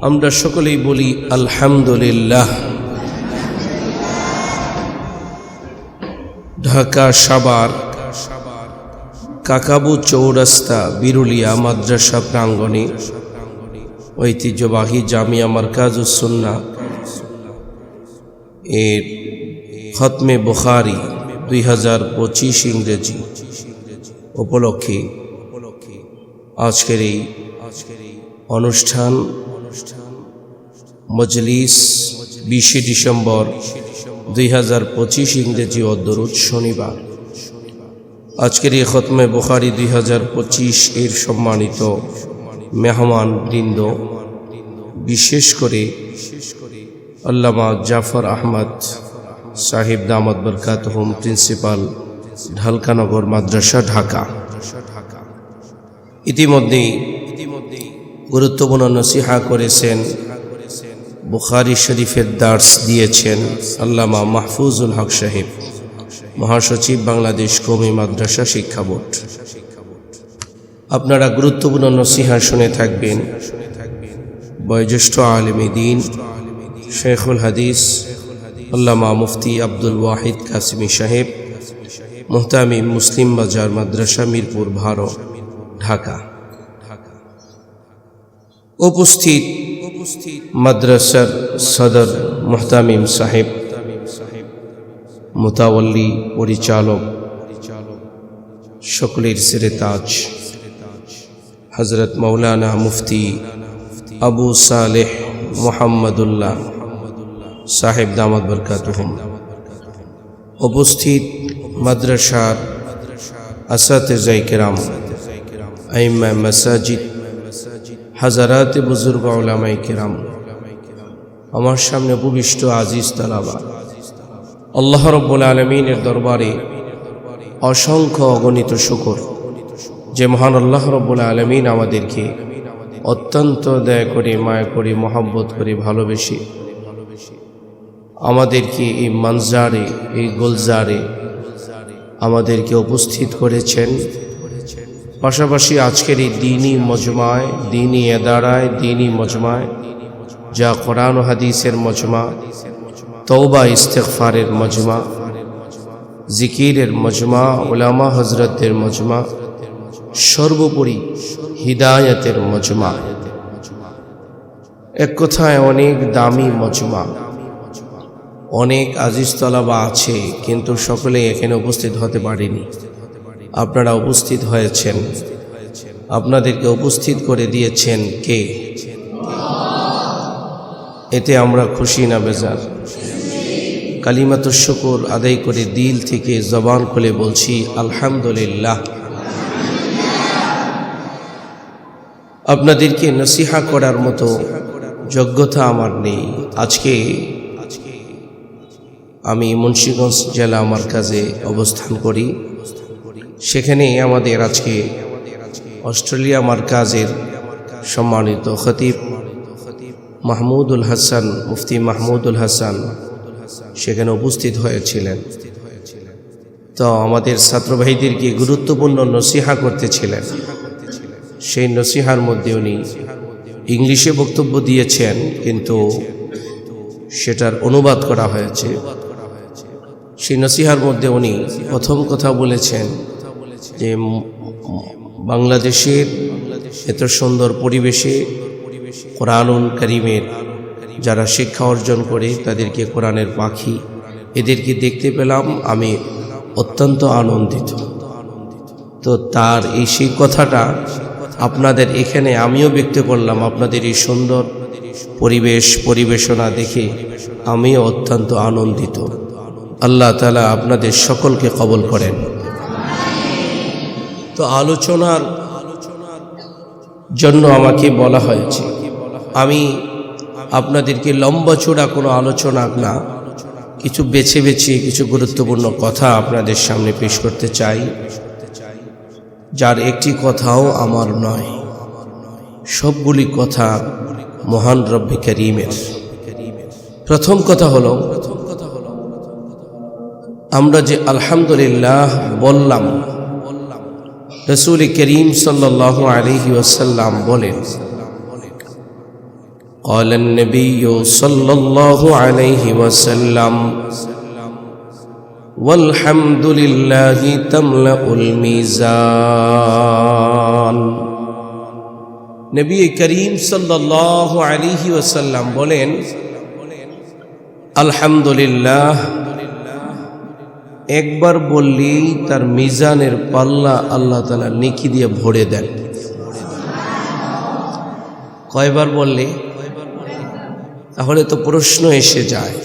আমরা সকলেই বলি আলহামদুলিল্লাহ। ঢাকা সাভার কাকাবু চৌরাস্তা বিরুলিয়া মাদ্রাসা প্রাঙ্গণে ঐতিহ্যবাহী জামিয়া মারকাজুস সুন্নাহ এর খতমে বুখারী 2025 ইংরেজি উপলক্ষে আজকের এই অনুষ্ঠান মজলিস 20 ডিসেম্বর 2025 ইংরেজি ও দরুদ শনিবার। আজকের এই খতমে বুখারী 2025 এর সম্মানিত মেহমান বৃন্দ, বিশেষ করে আল্লামা জাফর আহমদ সাহেব দামাত বরকাতুহুম, প্রিন্সিপাল ঢালকানগর মাদ্রাসা ঢাকা। ইতিমধ্যেই গুরুত্বপূর্ণ নসিহা করেছেন, বুখারী শরীফের দার্স দিয়েছেন আল্লামা মাহফুজুল হক সাহেব, মহাসচিব বাংলাদেশ কওমি মাদ্রাসা শিক্ষা বোর্ড। আপনারা গুরুত্বপূর্ণ নসিহা শুনে থাকবেন। বয়োজ্যেষ্ঠ আলেমে দ্বীন শেখুল হাদিস আল্লামা মুফতি আব্দুল ওয়াহিদ কাসিমি সাহেব, মুহতামিম মুসলিম বাজার মাদ্রাসা, মিরপুর 12, ঢাকা। উপস্থিত মাদ্রাসার সদর মুহতামিম সাহেব, মুতাওয়াল্লি পরিচালক, সকলের সিরে তাজ হযরত মাওলানা মুফতি আবু সালেহ মুহাম্মদুল্লাহ সাহেব দামাত বরকাতুহুম। উপস্থিত মাদ্রাসার আসাতিজায়ে কেরাম, আইম্মা মাসাজিদ, হাজারাতে বুজুর্গ উলামায়ে কেরাম, আমার সামনে উপবিষ্ট আজিজ তালাবা, আল্লাহ রাব্বুল আলামিনের দরবারে অসংখ্য অগণিত শুকর যে মহান আল্লাহ রাব্বুল আলামিন আমাদেরকে অত্যন্ত দয়া করে, মায়া করে, মহব্বত করে, ভালোবেসে আমাদেরকে এই মানজারে, এই গোলজারে আমাদেরকে উপস্থিত করেছেন। পাশাপাশি আজকের এই দ্বীনি মজমায়, দ্বীনি এদারায়, দ্বীনি মজমায়, যা কোরআন ও হাদিসের মজমা, তওবা ইস্তেগফারের মজমা, জিকিরের মজমা, উলামা হযরতদের মজমা, সর্বোপরি হিদায়াতের মজমা। এক কথায় অনেক দামি মজমা। অনেক আজিজ তলাবা আছে, কিন্তু সকলে এখানে উপস্থিত হতে পারেনি। আপনারা উপস্থিত হয়েছেন, আপনাদেরকে উপস্থিত করে দিয়েছেন কে? এতে আমরা খুশি না বেজার? কালিমাতুশ শুকর আদায় করে দিল থেকে জবান খুলে বলছি আলহামদুলিল্লাহ। আপনাদেরকে নসিহা করার মতো যোগ্যতা আমার নেই। আজকে আমি মুন্সিগঞ্জ জেলা মারকাজে অবস্থান করি। সেখানে আমাদের আজকে অস্ট্রেলিয়া মারকাজের সম্মানিত খতিব মাহমুদুল হাসান, মুফতি মাহমুদুল হাসান সেখানে উপস্থিত হয়েছিলেন। তো আমাদের ছাত্র ভাইদেরকে গুরুত্বপূর্ণ নসিহা করতেছিলেন। সেই নসিহার মধ্যে উনি ইংলিশে বক্তব্য দিয়েছেন, কিন্তু সেটার অনুবাদ করা হয়েছে। সেই নসিহার মধ্যে উনি প্রথম কথা বলেছেন যে বাংলাদেশের এত সুন্দর পরিবেশে কোরআনুল কারীমের যারা শিক্ষা অর্জন করে তাদেরকে কোরআনের পাখি, এদেরকে দেখতে পেলাম, আমি অত্যন্ত আনন্দিত। তো তার এই সেই কথাটা আপনাদের এখানে আমিও ব্যক্ত করলাম। আপনাদের এই সুন্দর পরিবেশ পরিবেশনা দেখে আমিও অত্যন্ত আনন্দিত। আল্লাহ তাআলা আপনাদের সকলকে কবুল করেন। তো আলোচনার জন্য আমাকে বলা হয়েছে, আমি আপনাদেরকে লম্বা চূড়া কোনো আলোচনা না, কিছু বেছে বেছে কিছু গুরুত্বপূর্ণ কথা আপনাদের সামনে পেশ করতে চাই, যার একটি কথাও আমার নয়, সবগুলি কথা মহান রব্বে কারীমের। প্রথম কথা হলো, আমরা যে আলহামদুলিল্লাহ বললাম, রাসূল করিম সাল্লাল্লাহু আলাইহি ওয়াসাল্লাম বলেন قال النبي صلى الله عليه وسلم والحمد لله تملأ الميزان। নবী করিম সাল্লাল্লাহু আলাইহি ওয়াসাল্লাম বলেন, আলহামদুলিল্লাহ একবার বললেই তার মিজানের পাল্লা আল্লাহ তাআলা নেকি দিয়ে ভরে দেন। কয়বার বললে? তাহলে তো প্রশ্ন এসে যায়,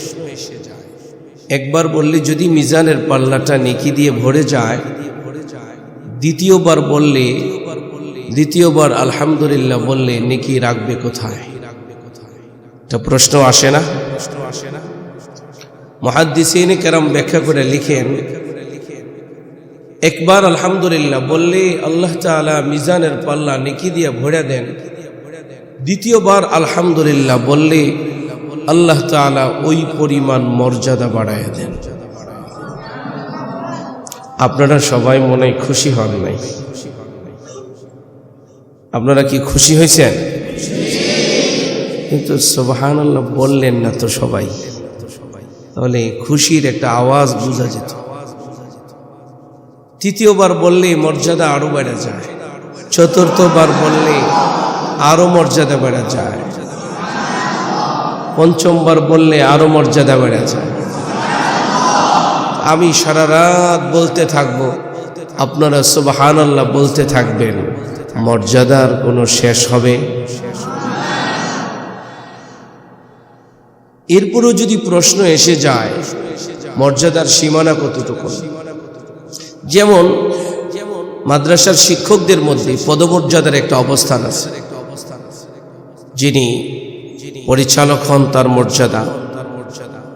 একবার বললে যদি মিজানের পাল্লাটা নেকি দিয়ে ভরে যায়, দ্বিতীয়বার আলহামদুলিল্লাহ বললে নেকি রাখবে কোথায়? এটা প্রশ্ন আসে না? মুহাদ্দিসিন কেরাম ব্যাখ্যা করে লিখেন, একবার আলহামদুলিল্লাহ বললে আল্লাহ তাআলা মিজানের পাল্লা নেকি দিয়ে ভরে দেন, দ্বিতীয়বার আলহামদুলিল্লাহ বললে আল্লাহ তাআলা ওই পরিমাণ মর্যাদা বাড়ায় দেন। আপনারা সবাই মনে হয় খুশি হন নাই? আপনারা কি খুশি হয়েছেন? কিন্তু সুবহানাল্লাহ বললেন না তো সবাই, তাহলে খুশির একটা আওয়াজ বোঝা যেত। তৃতীয়বার বললে মর্যাদা আরো বেড়ে যায়, চতুর্থবার বললে আরো মর্যাদা বেড়ে যায়, পঞ্চমবার বললে আরো মর্যাদা বেড়ে যায়। আমি সারা রাত বলতে থাকবো, আপনারা সুবহানাল্লাহ বলতে থাকবেন, মর্যাদার কোনো শেষ হবে? এরপরও যদি প্রশ্ন এসে যায় মর্যাদার সীমানা কতটুকু? যেমন মাদ্রাসার শিক্ষকদের মধ্যে পদমর্যাদার একটা অবস্থান আছে। যিনি পরিচালক হন তার মর্যাদা,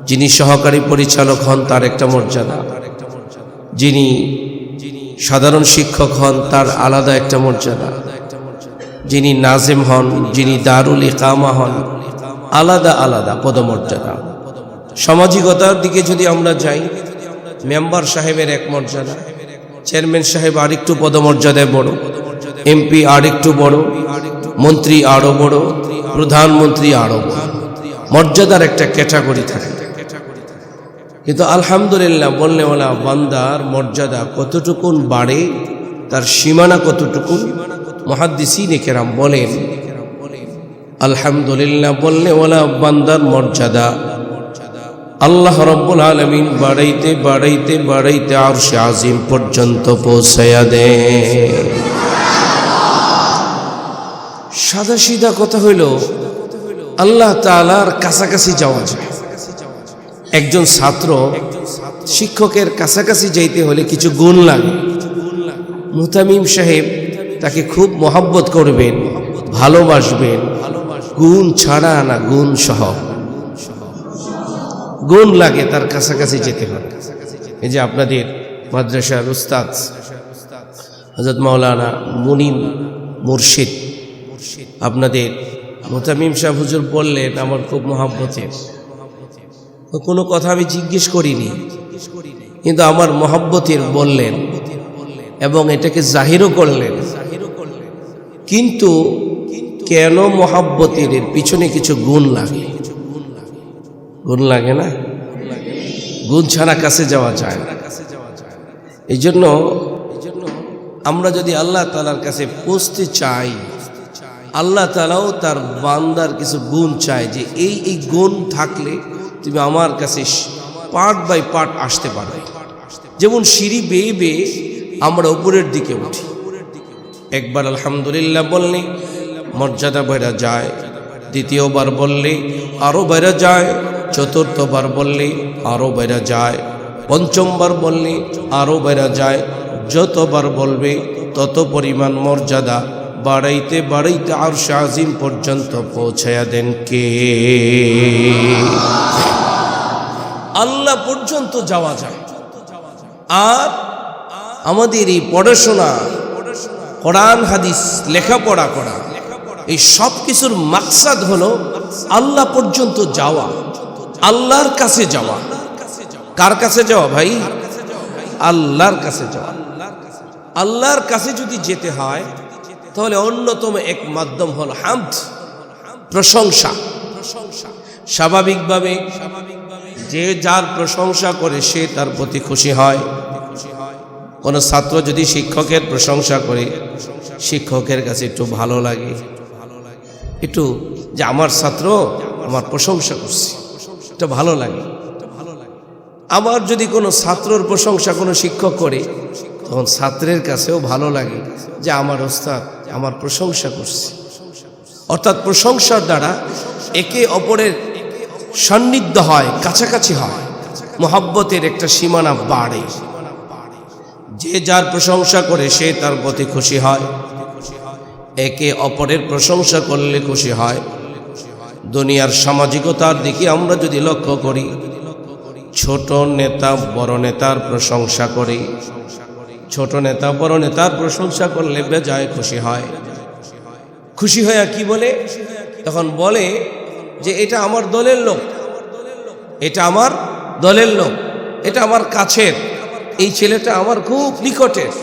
যিনি সহকারী পরিচালক হন তার একটা মর্যাদা, যিনি সাধারণ শিক্ষক হন তার আলাদা একটা মর্যাদা, যিনি নাজেম হন, যিনি দারুল ইকামা হন, আলাদা আলাদা পদমর্যাদা। সামাজিকতার দিকে যদি আমরা যাই, মেম্বার সাহেবের এক মর্যাদা, চেয়ারম্যান সাহেব আরেকটু পদমর্যাদায় বড়, এমপি আরেকটু বড়, মন্ত্রী আরো বড়, প্রধানমন্ত্রী আরো বড়। মর্যাদার একটা ক্যাটাগরি থাকে। কিন্তু আলহামদুলিল্লাহ বললে ওলা বান্দার মর্যাদা কতটুকুন বাড়ে, তার সীমানা কতটুকুন? মুহাদ্দিসিন কেরাম বলেন, আলহামদুলিল্লাহ বললে ওলা বান্দার মর্যাদা আল্লাহ রাব্বুল আলামিন বাড়াইতে বাড়াইতে বাড়াইতে আরশে আজিম পর্যন্ত পৌঁছায়া দেন। সাদা সিধা কথা হইল আল্লাহ তাআলার কাছাকাছি যাওয়া যায়। একজন ছাত্র শিক্ষকের কাছাকাছি যাইতে হলে কিছু গুণ লাগে। মুহতামিম সাহেব তাকে খুব মহব্বত করবেন, ভালোবাসবেন, গুণ ছাড়া না গুণ সহ। গুণ লাগে, তার কাছাকাছি যেতে হবে। এই যে আপনাদের মাদ্রাসার উস্তাদ হযরত মাওলানা মুনিম মুর্শিদ, আপনাদের মুহতামিম সাহেব হুজুর বললেন আমার খুব মহব্বতের। কোনো কথা আমি জিজ্ঞেস করিনি, কিন্তু আমার মহব্বতের বললেন এবং এটাকে জাহিরও করলেন। কিন্তু কেন মহব্বতের পিছনে কিছু গুণ লাগে? গুণ লাগে না? গুণ ছাড়া কাছে যাওয়া যায় না। এই জন্য আমরা যদি আল্লাহ তাআলার কাছে পৌঁছতে চাই, আল্লাহ তাআলাও তার বান্দার কিছু গুণ চায়, যে এই এই গুণ থাকলে তুমি আমার কাছে পার্ট বাই পার্ট আসতে পারবে। যেমন সিঁড়ি বেয়ে বেয়ে আমরা উপরের দিকে উঠি, একবার আলহামদুলিল্লাহ বললে মর্যাদা বেড়ে যায়, দ্বিতীয়বার বললে আরো বেড়ে যায়, চতুর্থবার বললে আরো বেড়ে যায়, পঞ্চমবার বললে আরো বেড়ে যায়। যতবার বলবে তত পরিমাণ মর্যাদা বাড়াইতে বাড়াইতে আরশে আজিম পর্যন্ত পৌঁছায়া দেন কে? আল্লাহ পর্যন্ত যাওয়া যায়। আর আমাদের এই পড়াশোনা, কোরআন হাদিস লেখাপড়া করা, এই সব কিছুর মাকসাদ হলো আল্লাহ পর্যন্ত যাওয়া, আল্লাহর কাছে যাওয়া। কার কাছে যাওয়া ভাই? আল্লাহর কাছে যাওয়া। আল্লাহর কাছে যদি যেতে হয় তাহলে অন্যতম এক মাধ্যম হলো হামদ, প্রশংসা। স্বাভাবিকভাবে যে যার প্রশংসা করে সে তার প্রতি খুশি হয়। কোনো ছাত্র যদি শিক্ষকের প্রশংসা করে, শিক্ষকের কাছে একটু ভালো লাগে, একটু যে আমার ছাত্র আমার প্রশংসা করছে, এটা ভালো লাগে। আবার যদি কোনো ছাত্রর প্রশংসা কোনো শিক্ষক করে, তখন ছাত্রের কাছেও ভালো লাগে যে আমার ওস্তাদ আমার প্রশংসা করছে। অর্থাৎ প্রশংসার দ্বারা একে অপরের সান্নিধ্য হয়, কাছাকাছি হয়, মহব্বতের একটা সীমানা বাড়ে। যে যার প্রশংসা করে সে তার প্রতি খুশি হয়, একে অপরের প্রশংসা করলে খুশি হয়। দুনিয়ার সামাজিকতার দিকে আমরা যদি লক্ষ্য করি, ছোট নেতা বড় নেতার প্রশংসা করি, ছোট নেতা বড় নেতার প্রশংসা করলে বেজায় খুশি হয়। খুশি হয়ে কি বলে? তখন বলে যে এটা আমার দলের লোক, এটা আমার দলের লোক, এটা আমার কাছের, এই ছেলেটা আমার খুব নিকটের,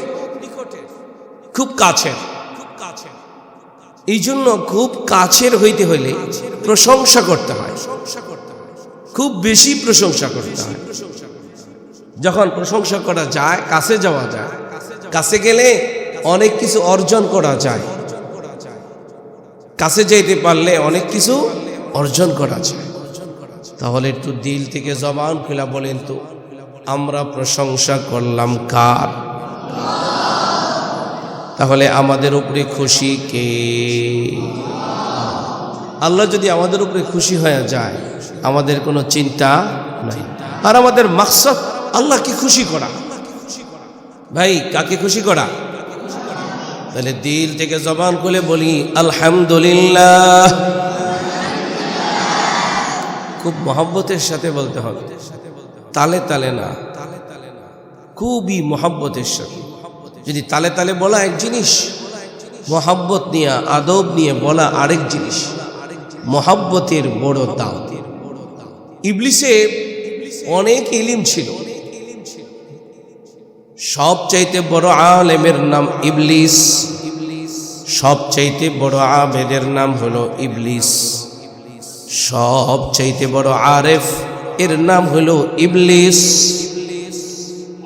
খুব কাছের। এই জন্য খুব কাছের হইতে হইলে প্রশংসা করতে হয়, খুব বেশি প্রশংসা করতে হয়। যখন প্রশংসা করা যায়, কাছে যাওয়া যায়, কাছে গেলে অনেক কিছু অর্জন করা যায়, কাছে যেতে পারলে অনেক কিছু অর্জন করা যায়। তাহলে একটু দিল থেকে জবান খুলে বলেন তো, আমরা প্রশংসা করলাম কার? তাহলে আমাদের উপরে খুশি কে? আল্লাহ যদি আমাদের উপরে খুশি হয়ে যায়, আমাদের কোনো চিন্তা নাই। আর আমাদের মাকসাদ আল্লাহকে খুশি করা। ভাই, কাকে খুশি করা? তাহলে দিল থেকে জবান খুলে বলি আলহামদুলিল্লাহ। খুব মহব্বতের সাথে বলতে হবে, তালে তালে না, খুবই মহব্বতের সাথে। যদি তালে তালে বলা এক জিনিস, মহব্বত নিয়ে আদব নিয়ে বলা আরেক জিনিস। মহব্বতের বড় দাম। ইবলিসের অনেক ইলম ছিল, সবচাইতে বড় আলেমের নাম ইবলিস, সবচাইতে বড় আবেদের নাম হলো ইবলিস, সবচাইতে বড় আরেফ এর নাম হলো ইবলিস।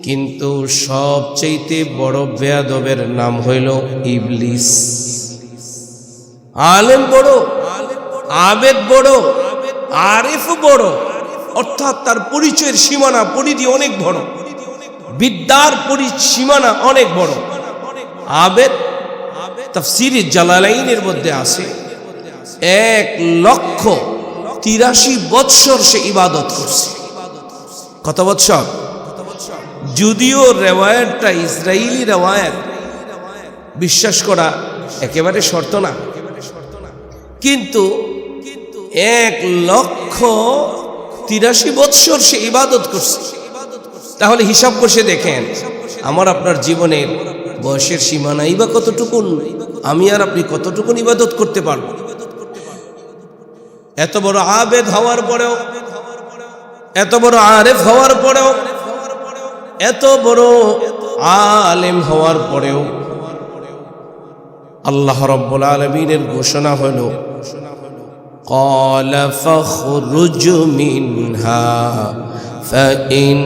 কিন্তু সবচাইতে বড় বেয়াদবের নাম হইল ইবলিস। আলেম বড়, আবেদ বড়, আরেফ বড়, অর্থাৎ তার পরিচয়ের সীমানা পরিধি অনেক বড়, বিদ্যার সীমানা অনেক বড়। আবেদ তাফসীরে জালালাইনের মধ্যে আছে 1,83,000 বৎসর সে ইবাদত করছে। কত বৎসর? যদিও রেওয়ায়াতটা ইসরাইলি রেওয়ায়াত, বিশ্বাস করা একেবারে শর্ত না, কিন্তু 1,83,000 বৎসর সে ইবাদত করছে। তাহলে হিসাব করে দেখেন, আমার আপনার জীবনের বয়সের সীমানাই বা কতটুকুন, আমি আর আপনি কতটুকুন ইবাদত করতে পারব? এত বড় আবেদ হওয়ার পরেও, এত বড় আরেফ হওয়ার পরেও, এত বড় আলেম হওয়ার পরেও আল্লাহ রাব্বুল আলামিনের ঘোষণা হলো ক্বালা ফাখরুজ মিনহা ফাইন্নাকা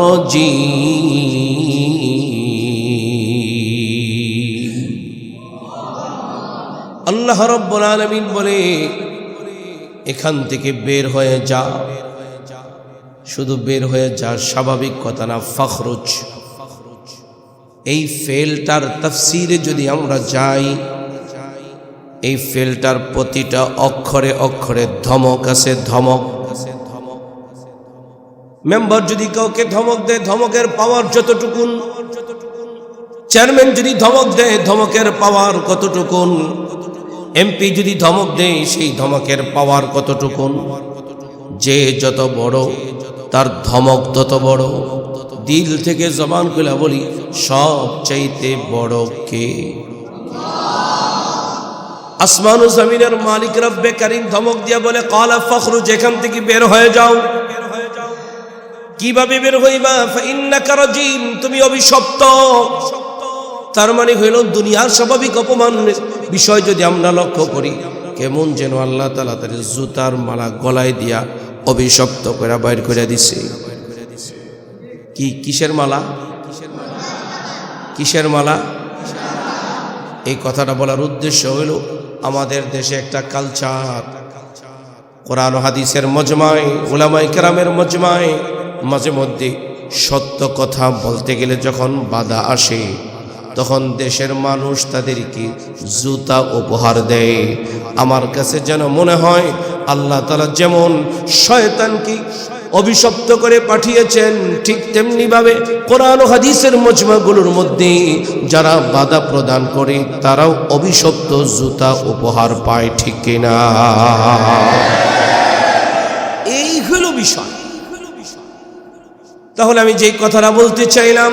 রাজীম। আল্লাহ রাব্বুল আলামিন বলে, এখান থেকে বের হয়ে যা। শুধু বের হয়ে যা স্বাভাবিক কথা না, ফখরুজ। এই ফেলটার তাফসীরে যদি আমরা যাই, এই ফেলটার প্রতিটা অক্ষরে অক্ষরে ধমক আছে, ধমক। মেম্বার যদি কাউকে ধমক দেয়, ধমকের পাওয়ার যতটুকুন, চেয়ারম্যান যদি ধমক দেয়, ধমকের পাওয়ার কতটুকুন, এমপি যদি ধমক দেয়, সেই ধমকের পাওয়ার কতটুকুন। যে যত বড় তার ধমক তত বড়। দিল থেকে জবান খুলে বলি, সবচাইতে বড় কে? আসমান ও জমিনের মালিক রব্বে কারীম ধমক দিয়া বলে, ক্বালা ফখরুজ, এখান থেকে বের হয়ে যাও। কিভাবে বের হইবা? ফাইন্নাকা রাজীম, তুমি অভিশপ্ত। তার মানে হইল দুনিয়ার স্বাভাবিক অপমান বিষয় যদি আমরা লক্ষ্য করি, কেমন যেন আল্লাহ তাআলা তার জুতার মালা গলায় দিয়া অভিশপ্ত করে বাইর করে দিছে। কি কিসের মালা? কিসের মালা? এই কথাটা বলার উদ্দেশ্য হইল আমাদের দেশে একটা কালচার, কোরআন ও হাদিসের মজমায়, উলামায়ে কেরামের মজমায় মাঝে মধ্যে সত্য কথা বলতে গেলে যখন বাধা আসে তখন দেশের মানুষ তাদেরকে জুতা উপহার দেয়। আমার কাছে যেন মনে হয় আল্লাহ তাআলা যেমন শয়তানকে অভিশপ্ত করে পাঠিয়েছেন, ঠিক তেমনি ভাবে কোরআন ও হাদিসের মজমাগুলোর মধ্যে যারা বাধা প্রদান করে তারাও অভিশপ্ত জুতা উপহার পায়, ঠিক কিনা? এই হলো বিষয়। তাহলে আমি যেই কথাটা বলতে চাইলাম,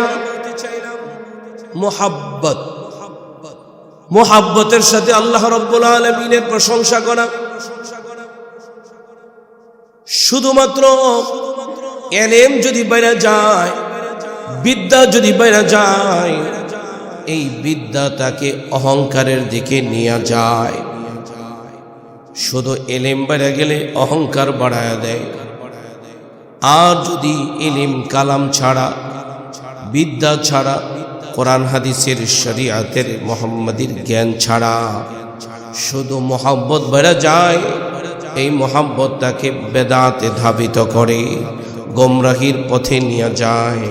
মুহাব্বত, মুহাব্বতের সাথে আল্লাহ রাব্বুল আলামিনের প্রশংসা করা। শুধুমাত্র এলেম যদি বাইরে যায়, বিদ্যা যদি বাইরে যায়, এই বিদ্যা তাকে অহংকারের দিকে নিয়ে যায়। শুধু এলেম বাইরে গেলে অহংকার বাড়ায় দেয়। আর যদি ইলম কালাম ছাড়া, বিদ্যা ছাড়া, কোরআন হাদিসের শরীয়তের মুহাম্মাদির জ্ঞান ছাড়া শুধু মোহাব্বত বেড়ে যায়, এই মোহাব্বত তাকে বেদাতে ধাবিত করে, গোমরাহির পথে নিয়ে যায়।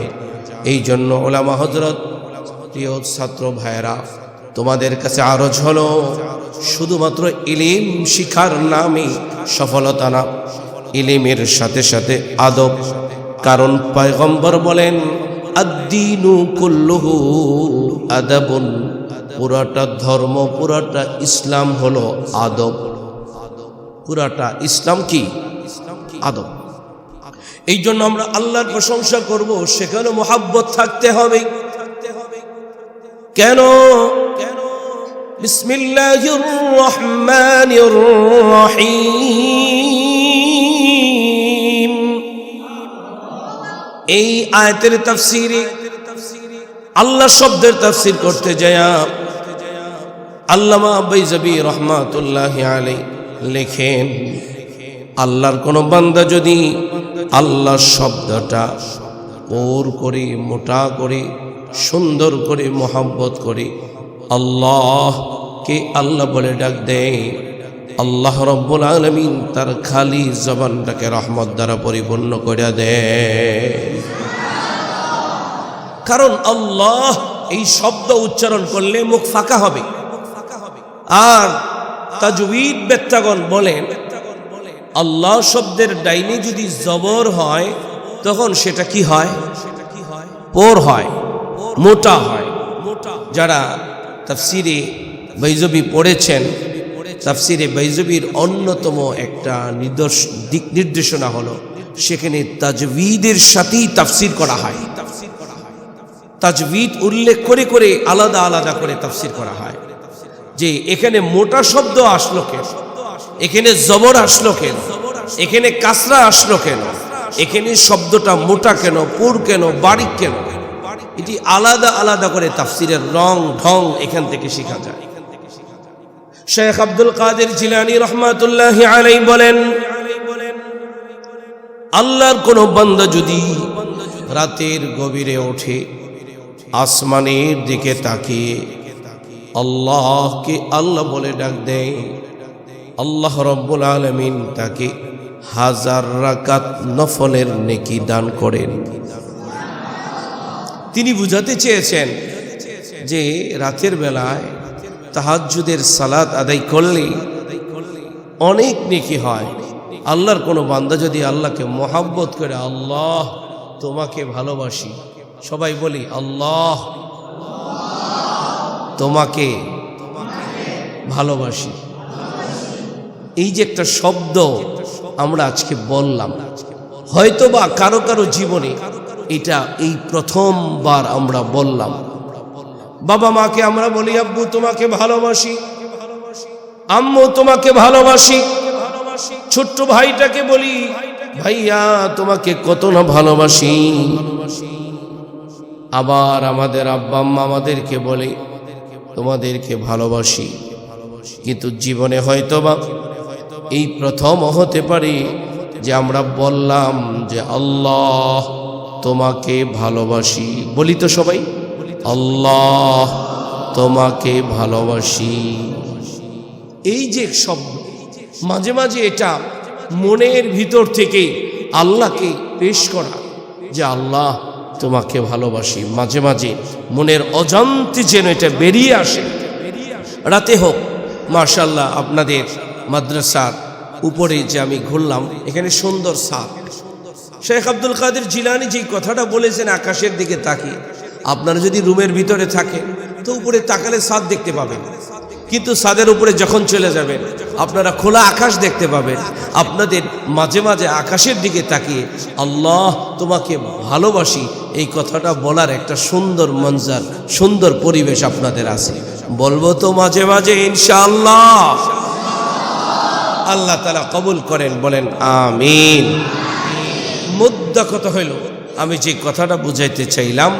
এই জন্য ওলামা হযরত, প্রিয় ছাত্র ভাইরা, তোমাদের কাছে আরজ হলো শুধুমাত্র ইলম শিখার নামে সফলতা না, ইলমের সাথে সাথে আদব। কারণ পয়গম্বর বলেন আদ-দীনু কুল্লুহু আদাবুন, পুরাটা ধর্ম, পুরাটা ইসলাম হলো আদব। পুরাটা ইসলাম কি? আদব। এই জন্য আমরা আল্লাহর প্রশংসা করব, সেখানে মুহাব্বত থাকতে হবে। কেন? বিসমিল্লাহির রহমানির রহিম। এই আয়াতের তাফসীরে আল্লাহ শব্দের তাফসীর করতে যায় আল্লামা বাইজাবি রহমাতুল্লাহি আলাইহি লেখেন, আল্লাহর কোন বান্দা যদি আল্লাহ শব্দটা ওর করে, মোটা করে, সুন্দর করে মোহাব্বত করে, আল্লাহকে আল্লাহ বলে ডাক দেয়, আল্লাহ রব্বুল আলামিন তার খালি জবানটাকে রহমত দ্বারা পরিপূর্ণ করে দেয়। কারণ আল্লাহ এই শব্দ উচ্চারণ করলে মুখ ফাঁকা হবে। আর তাজউইদ বেত্তাগণ বলেন আল্লাহ শব্দের ডাইনে যদি জবর হয় তখন সেটা কি হয়? পোর হয়, মোটা হয়। যারা তাফসিরে বাইজবী পড়েছেন, তাফসিরে বাইজবীর অন্যতম একটা দিক নির্দেশনা হলো সেখানে তাজউইদের সাথেই তাফসির করা হয়। তাজউইদ উল্লেখ করে করে আলাদা আলাদা করে তাফসির করা হয়, যে এখানে মোটা শব্দ আসলো কেন, এখানে জবর আসলো কেন, এখানে কাসরা আসলো কেন, এখানে শব্দটা মোটা কেন, পুর কেন, বারিক কেন, এটি আলাদা আলাদা করে তাফসিরের রং ঢং এখান থেকে শেখা যায়। শেখ আব্দুল কাদের জিলানী রহমাতুল্লাহি আলাইহি বলেন, আল্লাহর কোন বান্দা যদি রাতের গভীরে ওঠে, আসমানের দিকে তাকিয়ে আল্লাহকে আল্লাহ বলে ডাক দেয়, আল্লাহ রব্বুল আলামিন তাকে 1000 রাকাত নফলের নেকি দান করেন। তিনি বুঝাতে চেয়েছেন যে রাতের বেলায় তাহাজ্জুদের সালাত আদায় করলে অনেক নেকি হয়। আল্লাহর কোনো বান্দা যদি আল্লাহকে মোহাব্বত করে, আল্লাহ তোমাকে ভালোবাসি, সবাই বলি আল্লাহ তোমাকে ভালোবাসি, এই যে একটা শব্দ আমরা আজকে বললাম, হয়তোবা কারো কারো জীবনে এটা এই প্রথমবার আমরা বললাম। বাবা মাকে আমরা বলি আব্বু তোমাকে ভালোবাসি, আম্মু তোমাকে ভালোবাসি, ছোট্ট ভাইটাকে বলি ভাইয়া তোমাকে কত না ভালোবাসি। আবার আমাদের আব্বা আম্মা আমাদেরকে বলে তোমাদেরকে ভালোবাসি। কিন্তু জীবনে হয়তোবা এই প্রথম হতে পারে যে আমরা বললাম যে আল্লাহ তোমাকে ভালোবাসি। বলি তো সবাই, আল্লাহ তোমাকে ভালোবাসি। এই যে শব্দ, মাঝে মাঝে এটা মনের ভিতর থেকে আল্লাহকে পেশ করা যে আল্লাহ তোমাকে ভালোবাসি, মাঝে মাঝে মনের অজান্তে যেন এটা বেরিয়ে আসে। রাতে হোক, মাশাআল্লাহ আপনাদের মাদ্রাসার উপরে যে আমি ঘুরলাম, এখানে সুন্দর ছাদ। শেখ আব্দুল কাদের জিলানী যেই কথাটা বলেছেন আকাশের দিকে তাকিয়ে, আপনারা যদি রুমের ভিতরে থাকেন তো উপরে তাকালে ছাদ দেখতে পাবেন, কিন্তু ছাদের উপরে যখন চলে যাবেন আপনারা খোলা আকাশ দেখতে পাবেন। আপনাদের মাঝে মাঝে আকাশের দিকে তাকিয়ে আল্লাহ তোমাকে ভালোবাসি এই কথাটা বলার একটা সুন্দর মঞ্জার, সুন্দর পরিবেশ আপনাদের আছে। বলবো তো মাঝে মাঝে ইনশাআল্লাহ। আল্লাহ তাআলা কবুল করেন, বলেন আমিন। মুদ্দা কথা হইল, আমি যে কথাটা বুঝাইতে চাইলাম,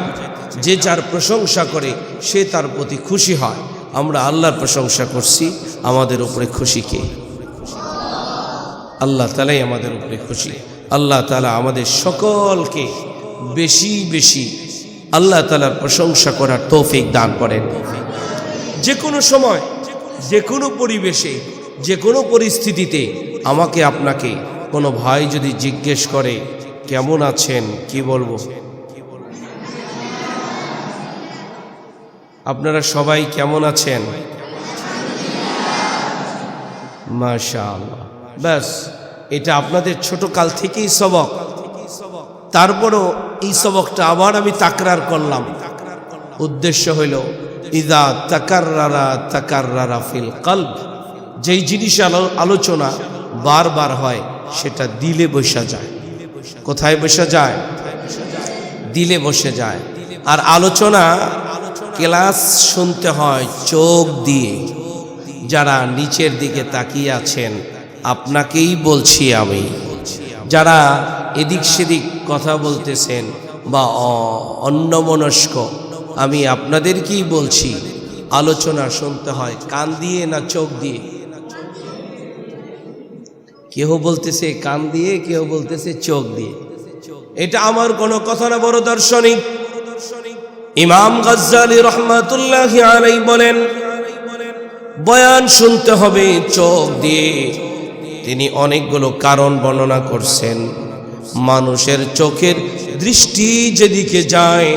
যে যার প্রশংসা করে সে তার প্রতি খুশি হয়। আমরা আল্লাহর প্রশংসা করছি, আমাদের উপরে খুশি কে? আল্লাহ তাআলাই আমাদের উপরে খুশি। আল্লাহ তাআলা আমাদের সকলকে বেশি বেশি আল্লাহ তাআলার প্রশংসা করার তৌফিক দান করেন। যে কোনো সময়, যে কোনো পরিবেশে, যে কোনো পরিস্থিতিতে আমাকে আপনাকে কোনো ভাই যদি জিজ্ঞেস করে কেমন আছেন, কি বলবো? আপনারা সবাই কেমন আছেন? মাশাআল্লাহ। ব্যাস, এটা আপনাদের ছোট কাল থেকেই সবক। তারপরও এই সবকটা আবার আমি তাকরার করলাম। উদ্দেশ্য হইল ইদা তাকাররারা ফিল কলব, যেই জিনিস আলোচনা বারবার হয় সেটা দিলে বসে যায়। কোথায় বসে যায়? দিলে বসে যায়। আর আলোচনা ক্লাস শুনতে হয় চোখ দিয়ে। যারা নিচের দিকে তাকিয়ে আছেন আপনাকেই বলছি আমি, যারা এদিক সেদিক কথা বলতেছেন বা অন্যমনস্ক, আমি আপনাদেরকেই বলছি আলোচনা শুনতে হয় কান দিয়ে না চোখ দিয়ে? কেউ বলতেছে কান দিয়ে, কেউ বলতেছে চোখ দিয়ে। এটা আমার কোনো কথা না, বড় দার্শনিক ইমাম গাজ্জালী রহমাতুল্লাহি আলাইহি বলেন বয়ান শুনতে হবে চোখ দিয়ে। তিনি অনেকগুলো কারণ বর্ণনা করছেন। মানুষের চোখের দৃষ্টি যেদিকে যায়,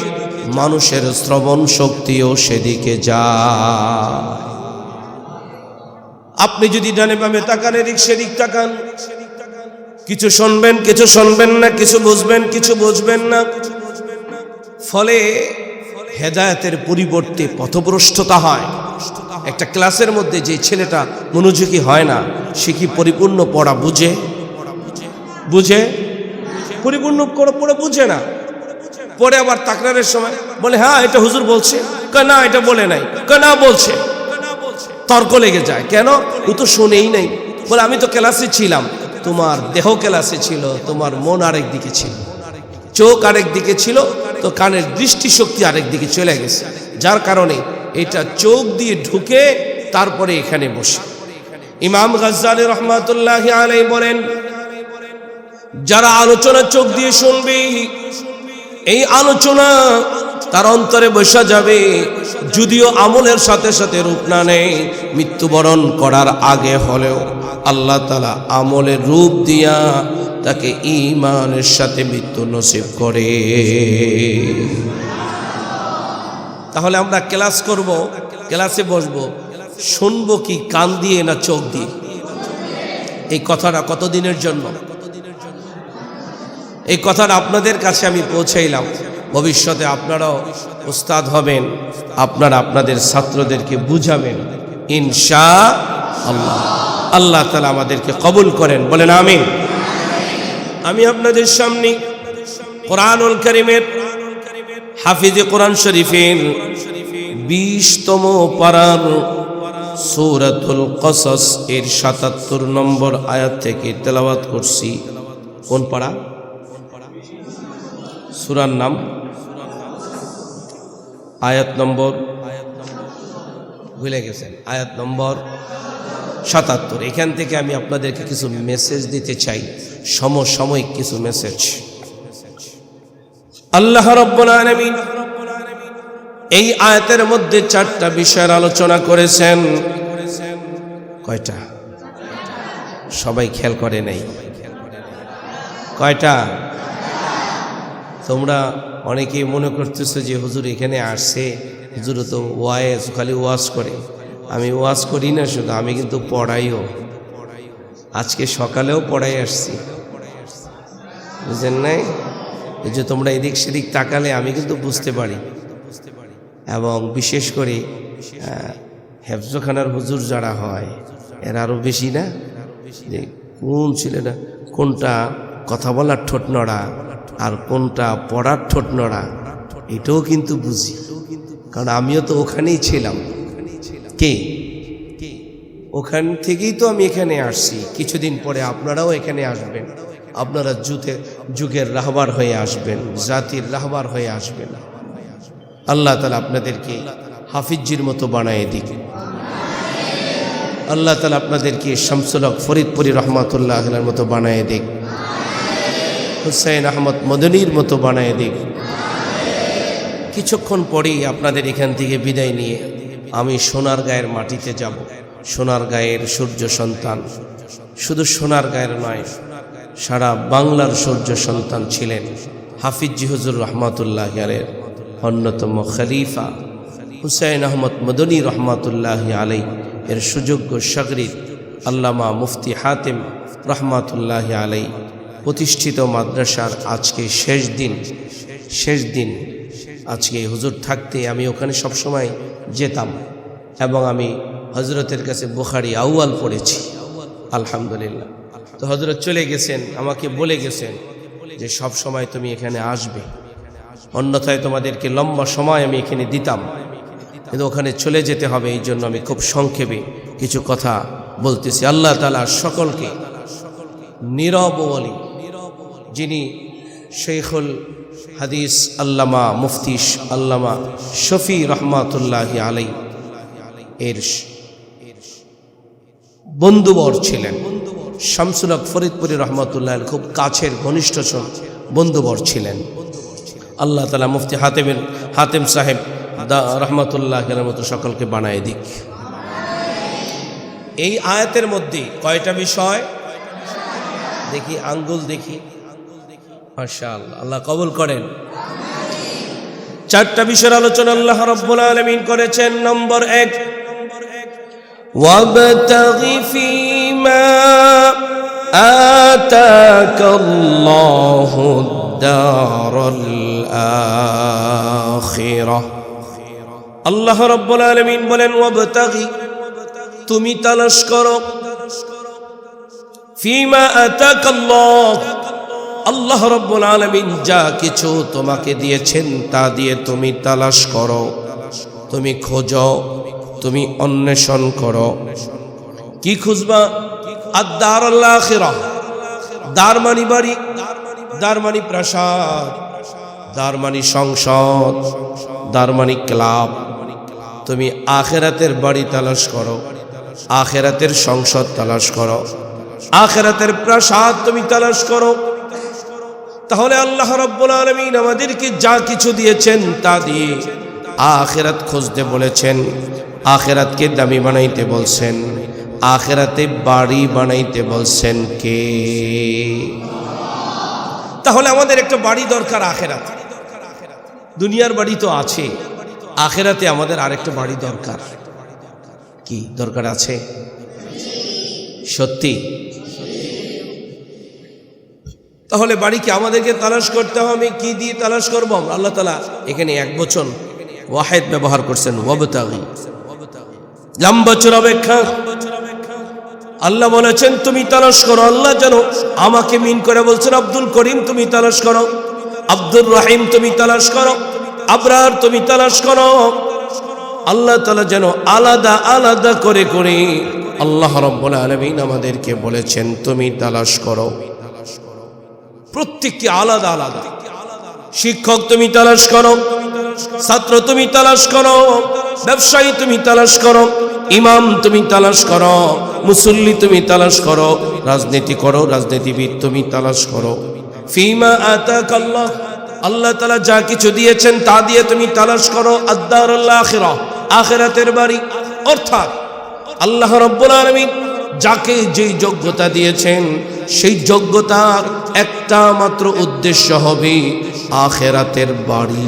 মানুষের শ্রবণ শক্তিও সেদিকে যায়। আপনি যদি ডানে বামে তাকান, এদিক সেদিক তাকান, কিছু শুনবেন, কিছু শুনবেন না, কিছু বুঝবেন, কিছু বুঝবেন না। ফলে হেদায়েতের পরিবর্তে পথভ্রষ্টতা হয়। একটা ক্লাসের মধ্যে যে ছেলেটা মনোযোগী হয় না, সে কি পরিপূর্ণ পড়া বুঝে? বুঝে? পরিপূর্ণ পড়া বুঝে না। পরে আবার তাকরারের সময় বলে হ্যাঁ এটা হুজুর বলছে, না এটা বলে নাই, না বলছে। তর্ক লেগে যায়। কেন? ও তো শুনেই নাই। বলে আমি তো ক্লাসে ছিলাম। তোমার দেহ ক্লাসে ছিল, তোমার মন আরেক দিকে ছিল, চোখ আরেক দিকে ছিল, তো কানের দৃষ্টিশক্তি আরেক দিকে চলে গেছে। যার কারণে এটা চোখ দিয়ে ঢুকে তারপরে এখানে বসে। ইমাম গাজ্জালী রহমাতুল্লাহি আলাইহি বলেন যারা আলোচনা চোখ দিয়ে শুনবে, এই আলোচনা তার অন্তরে বসা যাবে। যদিও আমলের সাথে সাথে রূপ না নেয়, মৃত্যুবরণ করার আগে হলেও আল্লাহ তাআলা আমলের রূপ দিয়া তাকে ঈমানের সাথে মৃত্যু নসিব করে। তাহলে আমরা ক্লাস করব, ক্লাসে বসবো, শুনবো কি কান দিয়ে না চোখ দিয়ে? এই কথাটা কতদিনের জন্য? এই কথাটা আপনাদের কাছে আমি পৌঁছাইলাম। ভবিষ্যতে আপনারাও উস্তাদ হবেন, আপনারা আপনাদের ছাত্রদেরকে বুঝাবেন ইনশাআল্লাহ। আল্লাহ তাআলা আমাদেরকে কবুল করেন, বলেন আমিন। আমি আপনাদের সামনে কোরআনুল কারীমের হাফিজে কোরআন শরীফের 20তম পারার সূরাতুল কসস এর 77 নম্বর আয়াত থেকে তেলাওয়াত করছি। কোন পারা? সূরার নাম, আয়াত নম্বর ভুলে গেছেন, আয়াত নম্বর ৭৭। এখান থেকে আমি আপনাদেরকে কিছু মেসেজ দিতে চাই, সমসাময়িক কিছু মেসেজ। আল্লাহ রাব্বুল আলামিন এই আয়াতের মধ্যে 4টা বিষয়ের আলোচনা করেছেন। কয়টা? সবাই খেয়াল করে নাই। কয়টা? তোমরা অনেকেই মনে করতেছো যে হুজুর এখানে আসছে, হুজুর তো ওয়াজ খালি ওয়াজ করে। আমি ওয়াজ করি না শুধু, আমি কিন্তু পড়াইও। আজকে সকালেও পড়াই আসছি, বুঝলেন নাই? এই যে তোমরা এদিক সেদিক তাকালে আমি কিন্তু বুঝতে পারি। এবং বিশেষ করে হেফজখানার হুজুর যারা হয় এরা আরও বেশি না, যে কোন ছেলেটা কোনটা কথা বলার ঠোঁট নড়া আর কোনটা পড়ার ঠোঁট নড়া, এটাও কিন্তু বুঝি, কারণ আমিও তো ওখানেই ছিলাম। কে? ওখান থেকেই তো আমি এখানে আসছি। কিছুদিন পরে আপনারাও এখানে আসবেন, আপনারা যুগের রাহবার হয়ে আসবেন, জাতির রাহবার হয়ে আসবেন। আল্লাহ তাআলা আপনাদেরকে হাফিজির মতো বানায় দিক। আল্লাহ তাআলা আপনাদেরকে শামসুল হক ফরিদপুরি রহমাতুল্লাহ আলাইহির মতো বানায় দিক, হুসাইন আহমদ মদনীর মতো বানায় দিক। কিছুক্ষণ পরেই আপনাদের এখান থেকে বিদায় নিয়ে আমি সোনারগাঁয়ের মাটিতে যাব। সোনারগাঁয়ের সূর্য সন্তান, শুধু সোনারগাঁয়ের নয়, সারা বাংলার সূর্য সন্তান ছিলেন হাফিজি হুজুর রহমাতুল্লাহ আলাইহির অন্যতম খলিফা হুসাইন আহমদ মদনী রহমাতুল্লাহ আলাইহি এর সুযোগ্য শাগরিদ আল্লামা মুফতি হাতেম রহমাতুল্লাহ আলাইহি প্রতিষ্ঠিত মাদ্রাসার আজকে শেষ দিন। আজকে হুজুর থাকতে আমি ওখানে সবসময় যেতাম এবং আমি হজরতের কাছে বুখারী আউয়াল পড়েছি, আলহামদুলিল্লাহ। তো হজরত চলে গেছেন, আমাকে বলে গেছেন যে সব সময় তুমি এখানে আসবে, অন্যথায় তোমাদেরকে লম্বা সময় আমি এখানে দিতাম, কিন্তু ওখানে চলে যেতে হবে। এই জন্য আমি খুব সংক্ষেপে কিছু কথা বলতেছি। আল্লাহ তাআলা সকলকে নীরব ওয়ালি, যিনি শেখুল হাদিস আল্লামা মুফতি আল্লামা শফি রহমাতুল্লাহি আলাইহি এর বন্ধুবর ছিলেন, শামসুল হক ফরিদপুরি রহমাতুল্লাহ খুব কাছের ঘনিষ্ঠ বন্ধুবর ছিলেন। আল্লাহ তাআলা মুফতি হাতেম সাহেব রহমাতুল্লাহ এর মতো সকলকে বানায় দিক। এই আয়াতের মধ্যে কয়টা বিষয়? দেখি আঙ্গুল দেখি, মাশাআল্লাহ, আল্লাহ কবুল করেন। 4টা বিষয়ের আলোচনা আল্লাহ রাব্বুল আলামিন করেছেন। নম্বর 1, ওয়াবতাগি ফীমা আতাকাল্লাহু দারাল আখিরাহ। আল্লাহ রাব্বুল আলামিন বলেন ওয়াবতাগি, তুমি তালাশ করো, ফীমা আতাকাল্লাহ, আল্লাহ রাব্বুল আলামিন যা কিছু তোমাকে দিয়েছেন তা দিয়ে তুমি তালাশ করো, তুমি খোঁজো, তুমি অন্বেষণ করো। কি খুঁজবা? আদ-দারুল আখিরাহ। দার মানি বাড়ি, দার মানি প্রাসাদ, দার মানি সংসদ, দার মানি ক্লাব। তুমি আখিরাতের বাড়ি তালাশ করো, আখিরাতের সংসদ তালাশ করো, আখিরাতের প্রাসাদ তুমি তালাশ করো। তাহলে আল্লাহ রাব্বুল আলামিন আমাদেরকে যা কিছু দিয়েছেন তা দিয়ে আখিরাত খুঁজতে বলেছেন, আখিরাতকে দামি বানাইতে বলছেন, আখিরাতে বাড়ি বানাইতে বলছেন কে? তাহলে আমাদের একটা বাড়ি দরকার আখিরাত। দুনিয়ার বাড়ি তো আছে, আখিরাতে আমাদের আরেকটা বাড়ি দরকার। কি দরকার আছে? সত্যি? তাহলে বাড়িকে আমাদেরকে তালাশ করতে হবে। কি দিয়ে তালাশ করবো? আল্লাহ তাআলা এখানে এক বচন ওয়াহিদ ব্যবহার করছেন, ওয়াবতাগি, লম্বা চূড়া ব্যাখ্যা। আল্লাহ বলেছেন তুমি তালাশ করো। আল্লাহ যেন আমাকে মিন করে বলছেন, আব্দুল করিম তুমি তালাশ করো, আব্দুর রহিম তুমি তালাশ করো, আবরার তুমি তালাশ করো। আল্লাহ তাআলা যেন আলাদা আলাদা করে করে আল্লাহ রাব্বুল আলামিন আমাদেরকে বলেছেন তুমি তালাশ করো। প্রত্যেকটি আলাদা আলাদা। শিক্ষক তুমি তালাশ করো, ছাত্র তুমি তালাশ করো, ব্যবসায়ী তুমি তালাশ করো, ইমাম তুমি তালাশ করো, মুসল্লি তুমি তালাশ করো, রাজনীতি করো, রাজনীতিবিদ তুমি তালাশ করো। ফিমা আতাকাল্লাহ, আল্লাহ তাআলা যা কিছু দিয়েছেন তা দিয়ে তুমি তালাশ করো আদ-দারুল আখিরাহ, আখিরাতের বাড়ি। অর্থাৎ আল্লাহ রাব্বুল আলামিন যাকে যেই যোগ্যতা দিয়েছেন সেই যোগ্যতার একটা মাত্র উদ্দেশ্য হবে আখিরাতের বাড়ি।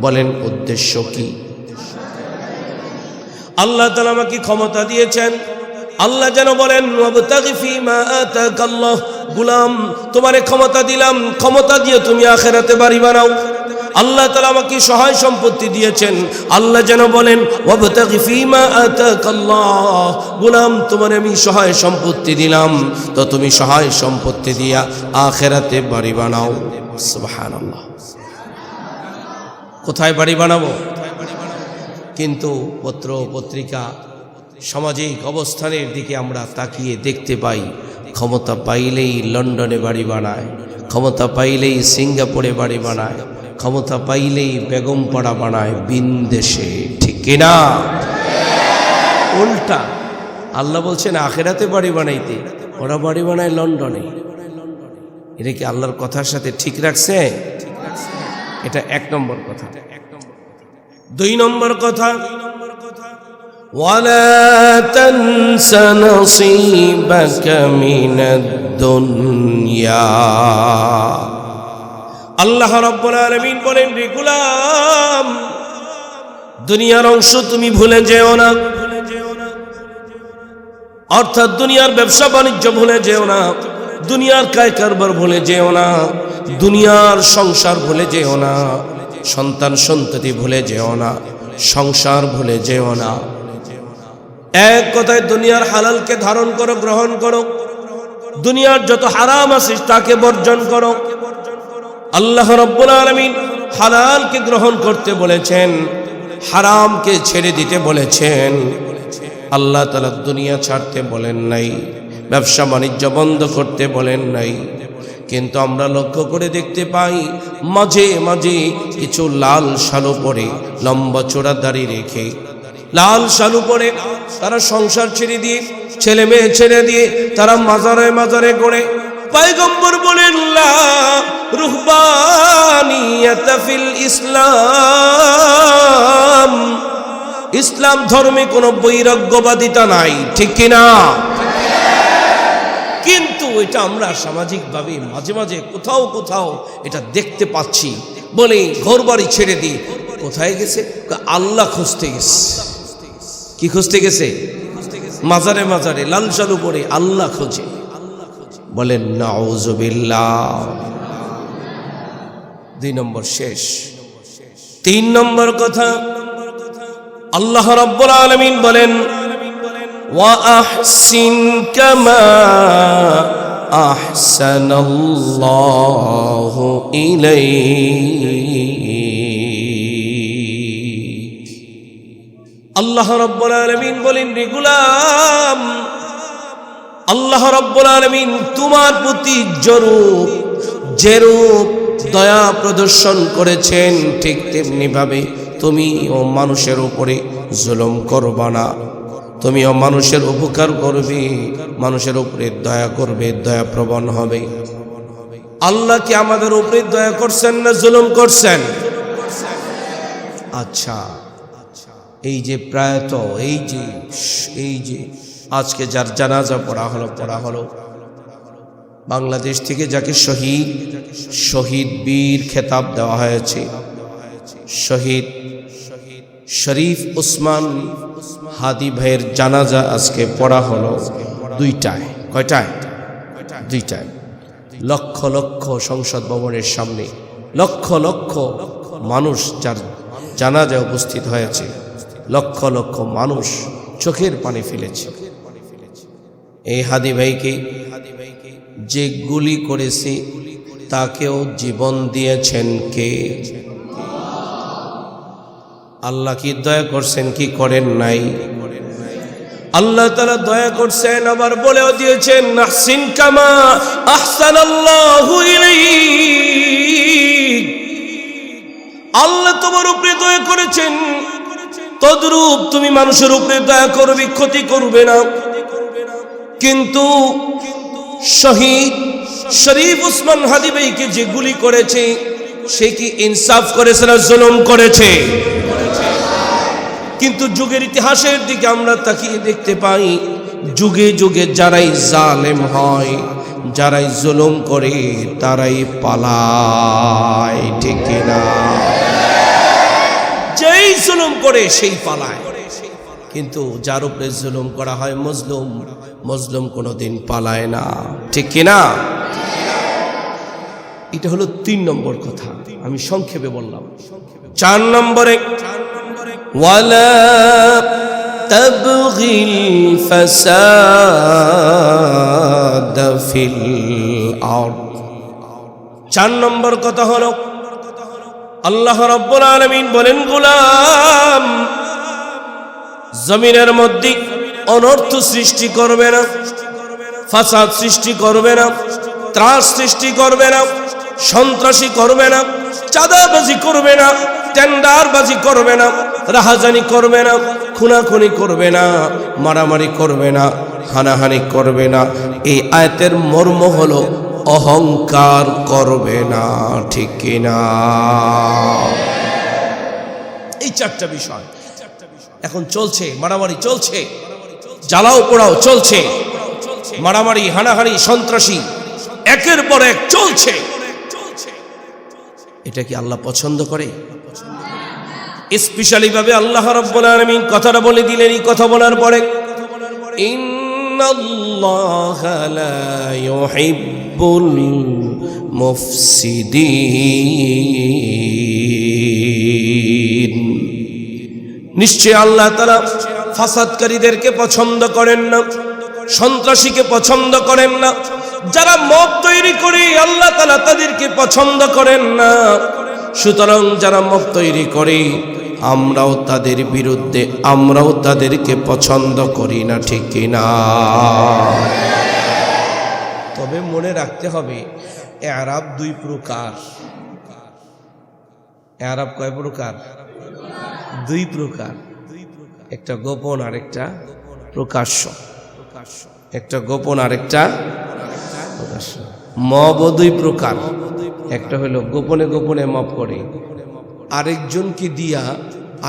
বলেন উদ্দেশ্য কি? আল্লাহ তাআলা আমাকে ক্ষমতা দিয়েছেন, আল্লাহ যেন বলেন ওয়াবতাগি ফিমা আতাকাল্লাহ, গোলাম তোমারে ক্ষমতা দিলাম, ক্ষমতা দিয়ে তুমি আখিরাতে বাড়ি বানাও। আল্লাহ তাআলা আমাকে সহায় সম্পত্তি দিয়েছেন, আল্লাহ যেন বলেন ওয়াবতাগি ফিমা আতাকাল্লাহ, গোলাম তোমারে আমি সহায় সম্পত্তি দিলাম, তো তুমি সহায় সম্পত্তি দিয়া আখিরাতে বাড়ি বানাও। সুবহানাল্লাহ। কোথায় বাড়ি বানাবো? কিন্তু পত্র পত্রিকা সামাজিক অবস্থানের দিকে আমরা তাকিয়ে দেখতে পাই, ক্ষমতা পাইলেই লন্ডনে বাড়ি বানায়, ক্ষমতা পাইলেই সিঙ্গাপুরে বাড়ি বানায়, ক্ষমতা পাইলেই বেগমপাড়া বানায় বিনদেশে। ঠিক কিনা? উল্টা আল্লাহ বলছেন আখিরাতে বাড়ি বানাইতে, ওরা বাড়ি বানায় লন্ডনে। এটা কি আল্লাহর কথার সাথে ঠিক রাখছে? এটা এক নম্বর কথা। দুই নম্বর কথা, ওয়ালা তানসা নসীবাকা মিনাদ দুনিয়া, আল্লাহ রাব্বুল আলামিন বলেন রে গোলাম দুনিয়ার অংশ তুমি ভুলে যেও না। অর্থাৎ দুনিয়ার ব্যবসা বাণিজ্য ভুলে যেও না, দুনিয়ার কায় কারবার ভুলে যেও না, দুনিয়ার সংসার ভুলে যেও না, সন্তান সন্ততি ভুলে যেও না, সংসার ভুলে যেও না। এক কথায় দুনিয়ার হালালকে ধারণ করো, গ্রহণ করো, দুনিয়ার যত হারাম আছে তাকে বর্জন করো। আল্লাহ রাব্বুল আলামিন হালালকে গ্রহণ করতে বলেছেন, হারামকে ছেড়ে দিতে বলেছেন। আল্লাহ তাআলা দুনিয়া ছাড়তে বলেন নাই, ব্যবসা বাণিজ্য বন্ধ করতে বলেন নাই। কিন্তু আমরা লক্ষ্য করে দেখতে পাই মাঝে মাঝে কিছু লাল শালু পরে, লম্বা চোরা দাড়ি রেখে, লাল শালু পরে তারা সংসার ছেড়ে দিয়ে, ছেলে মেয়ে ছেড়ে দিয়ে তারা মাজারে মাজারে গড়ে। পয়গম্বর বলেন লা রুহবানিয়াত ফিল ইসলাম, ইসলাম ধর্মে কোনো বৈরাগ্যবাদিতা নাই। ঠিক কিনা? কিন্তু এটা আমরা সামাজিকভাবে মাঝে মাঝে কোথাও কোথাও এটা দেখতে পাচ্ছি। বলে ঘর বাড়ি ছেড়ে দিয়ে কোথায় গেছে? আল্লাহ খুঁজতে গেছে। কি খুঁজতে গেছে? মাজারে মাজারে লাল শালু পরে আল্লাহ খোঁজে। বলেন নাউজুবিল্লাহ। দুই নম্বর শেষ। তিন নম্বর কথা, আল্লাহ রাব্বুল আলামিন বলেন ওয়া আহসিন কামা আহসানাল্লাহু ইলাইক। আল্লাহ রাব্বুল আলামিন বলেন রে গোলাম, আল্লাহ রাব্বুল আলামিন তোমার প্রতি যেরূপ দয়া প্রদর্শন করেছেন ঠিক তেমনি ভাবে তুমিও মানুষের উপরে জুলুম করবা না, তুমিও মানুষের উপকার করবে, মানুষের উপরে দয়া করবে, দয়া প্রবণ হবে। আল্লাহ কি আমাদের উপরে দয়া করছেন না জুলুম করছেন? আচ্ছা, এই যে প্রায়ত এই যে আজকে যার জানাজা পড়া হলো বাংলাদেশ থেকে যাকে শহীদ বীর খেতাব দেওয়া হয়েছে, শহীদ শরীফ ওসমান হাদি ভাইয়ের জানাজা আজকে পড়া হলো দুইটায়। কয়টায়? দুইটায়। লক্ষ লক্ষ সংসদ ভবনের সামনে লক্ষ লক্ষ মানুষ যার জানাজায় উপস্থিত হয়েছে, লক্ষ লক্ষ মানুষ চোখের পানি ফেলেছে। এই হাদি ভাইকে যে গুলি করেছে তাকেও জীবন দিয়েছেন কে? আল্লাহ কি দয়া করছেন কি করেন নাই? আল্লাহ তাআলা দয়া করছেন, আবার বলেও দিয়েছেন আহসিন কামা আহসানাল্লাহু ইলাইক। আল্লাহ তোমার উপরে দয়া করেছেন, তদ্রূপ তুমি মানুষের উপরে দয়া করবে, ক্ষতি করবে না। কিন্তু শহীদ শরীফ উসমান হাদি ভাইকে যে গুলি করেছে, সে কি ইনসাফ করেছে না জুলুম করেছে? কিন্তু যুগের ইতিহাসের দিকে আমরা তাকিয়ে দেখতে পাই, যুগে যুগে যারাই জালেম হয়, যারাই জুলুম করে, তারাই পালায়, ঠিক কিনা? যেই জুলুম করে সেই পালায়। কিন্তু যার উপরে জুলুম করা হয় মজলুম, মজলুম কোনোদিন পালায় না, ঠিক কিনা? এটা হলো 3 নম্বর কথা, আমি সংক্ষেপে বললাম। 4 নম্বরে ওয়ালা তাবগিল ফাসাদ ফিল আরদ। 4 নম্বর কথা হলো আল্লাহ রাব্বুল আলামিন বলেন, গোলাম জমিনের মধ্যে অনর্থ সৃষ্টি করবে না, ফাসাদ সৃষ্টি করবে না, ত্রাস সৃষ্টি করবে না, সন্ত্রাসী করবে না, চাঁদাবাজি করবে না, টেন্ডারবাজি করবে না, রাহাজানি করবে না, খুনাখুনি করবে না, মারামারি করবে না, হানাহানি করবে না। এই আয়াতের মর্ম হলো অহংকার করবে না, ঠিক কিনা? এই 4টা বিষয় এখন চলছে, মারামারি চলছে, জ্বালাও পোড়াও চলছে, মারামারি হানাহানি সন্ত্রাসী একের পর এক চলছে। এটা কি আল্লাহ পছন্দ করে? স্পেশালি ভাবে আল্লাহ রাব্বুল আলামিন কথাটা বলে দিলেন। এই কথা বলার পরে ইন্নাল্লাহা লা ইউহিব্বুল মুফসিদিন, নিশ্চয় আল্লাহ তাআলা ফাসাদকারীদেরকে পছন্দ করেন না, সন্ত্রাসীকে পছন্দ করেন না। যারা মব তৈরি করে আল্লাহ তাআলা তাদেরকে পছন্দ করেন না। সুতরাং যারা মব তৈরি করে আমরাও তাদের বিরুদ্ধে, আমরাও তাদেরকে পছন্দ করি না, ঠিক কিনা? তবে মনে রাখতে হবে, এরাব 2 প্রকার। এরাব কয় প্রকার? 2 প্রকার। একটা গোপন আর একটা প্রকাশ্য। একটা গোপন আর একটা প্রকাশ্য। মব 2 প্রকার। একটা হলো গোপনে গোপনে মব করে, আরেকজনকে দিয়া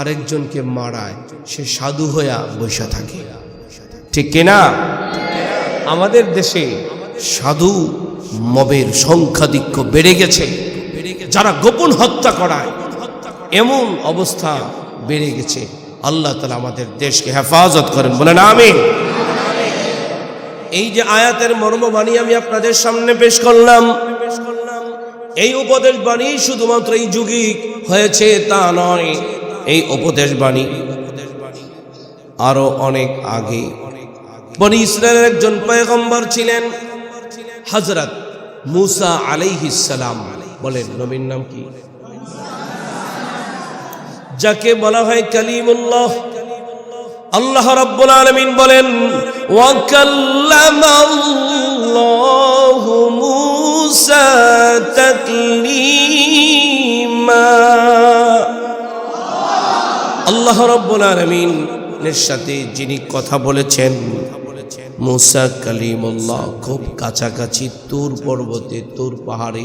আরেকজনকে মারায়, সে সাধু হইয়া বসে থাকে, ঠিক কিনা? আমাদের দেশে সাধু মবের সংখ্যাধিক্য বেড়ে গেছে, যারা গোপন হত্যা করায় এমন অবস্থা বেড়ে গেছে। আল্লাহ তাআলা আমাদের দেশকে হেফাজত করেন, বলেন আমিন। এই যে আয়াতের মর্মবাণী আমি আপনাদের সামনে পেশ করলাম, এই উপদেশ বাণী শুধুমাত্র এই যুগে হয়েছে তা নয়। এই উপদেশ বাণী আরো অনেক আগে। বনি ইসরায়েলের একজন পয়গম্বর ছিলেন হযরত মুসা আলাইহিস সালাম। বলেন নবীর নাম কি? যাকে বলা হয় কালিমুল্লাহ। আল্লাহ রাব্বুল আলামিন বলেন, ওয়া কাল্লামাল্লাহু মুসা তাকলিমা। আল্লাহ রাব্বুল আলামিনের সাথে যিনি কথা বলেছেন মুসা কালিমুল্লাহ, খুব কাছাকাছি তুর পর্বতে, তুর পাহাড়ে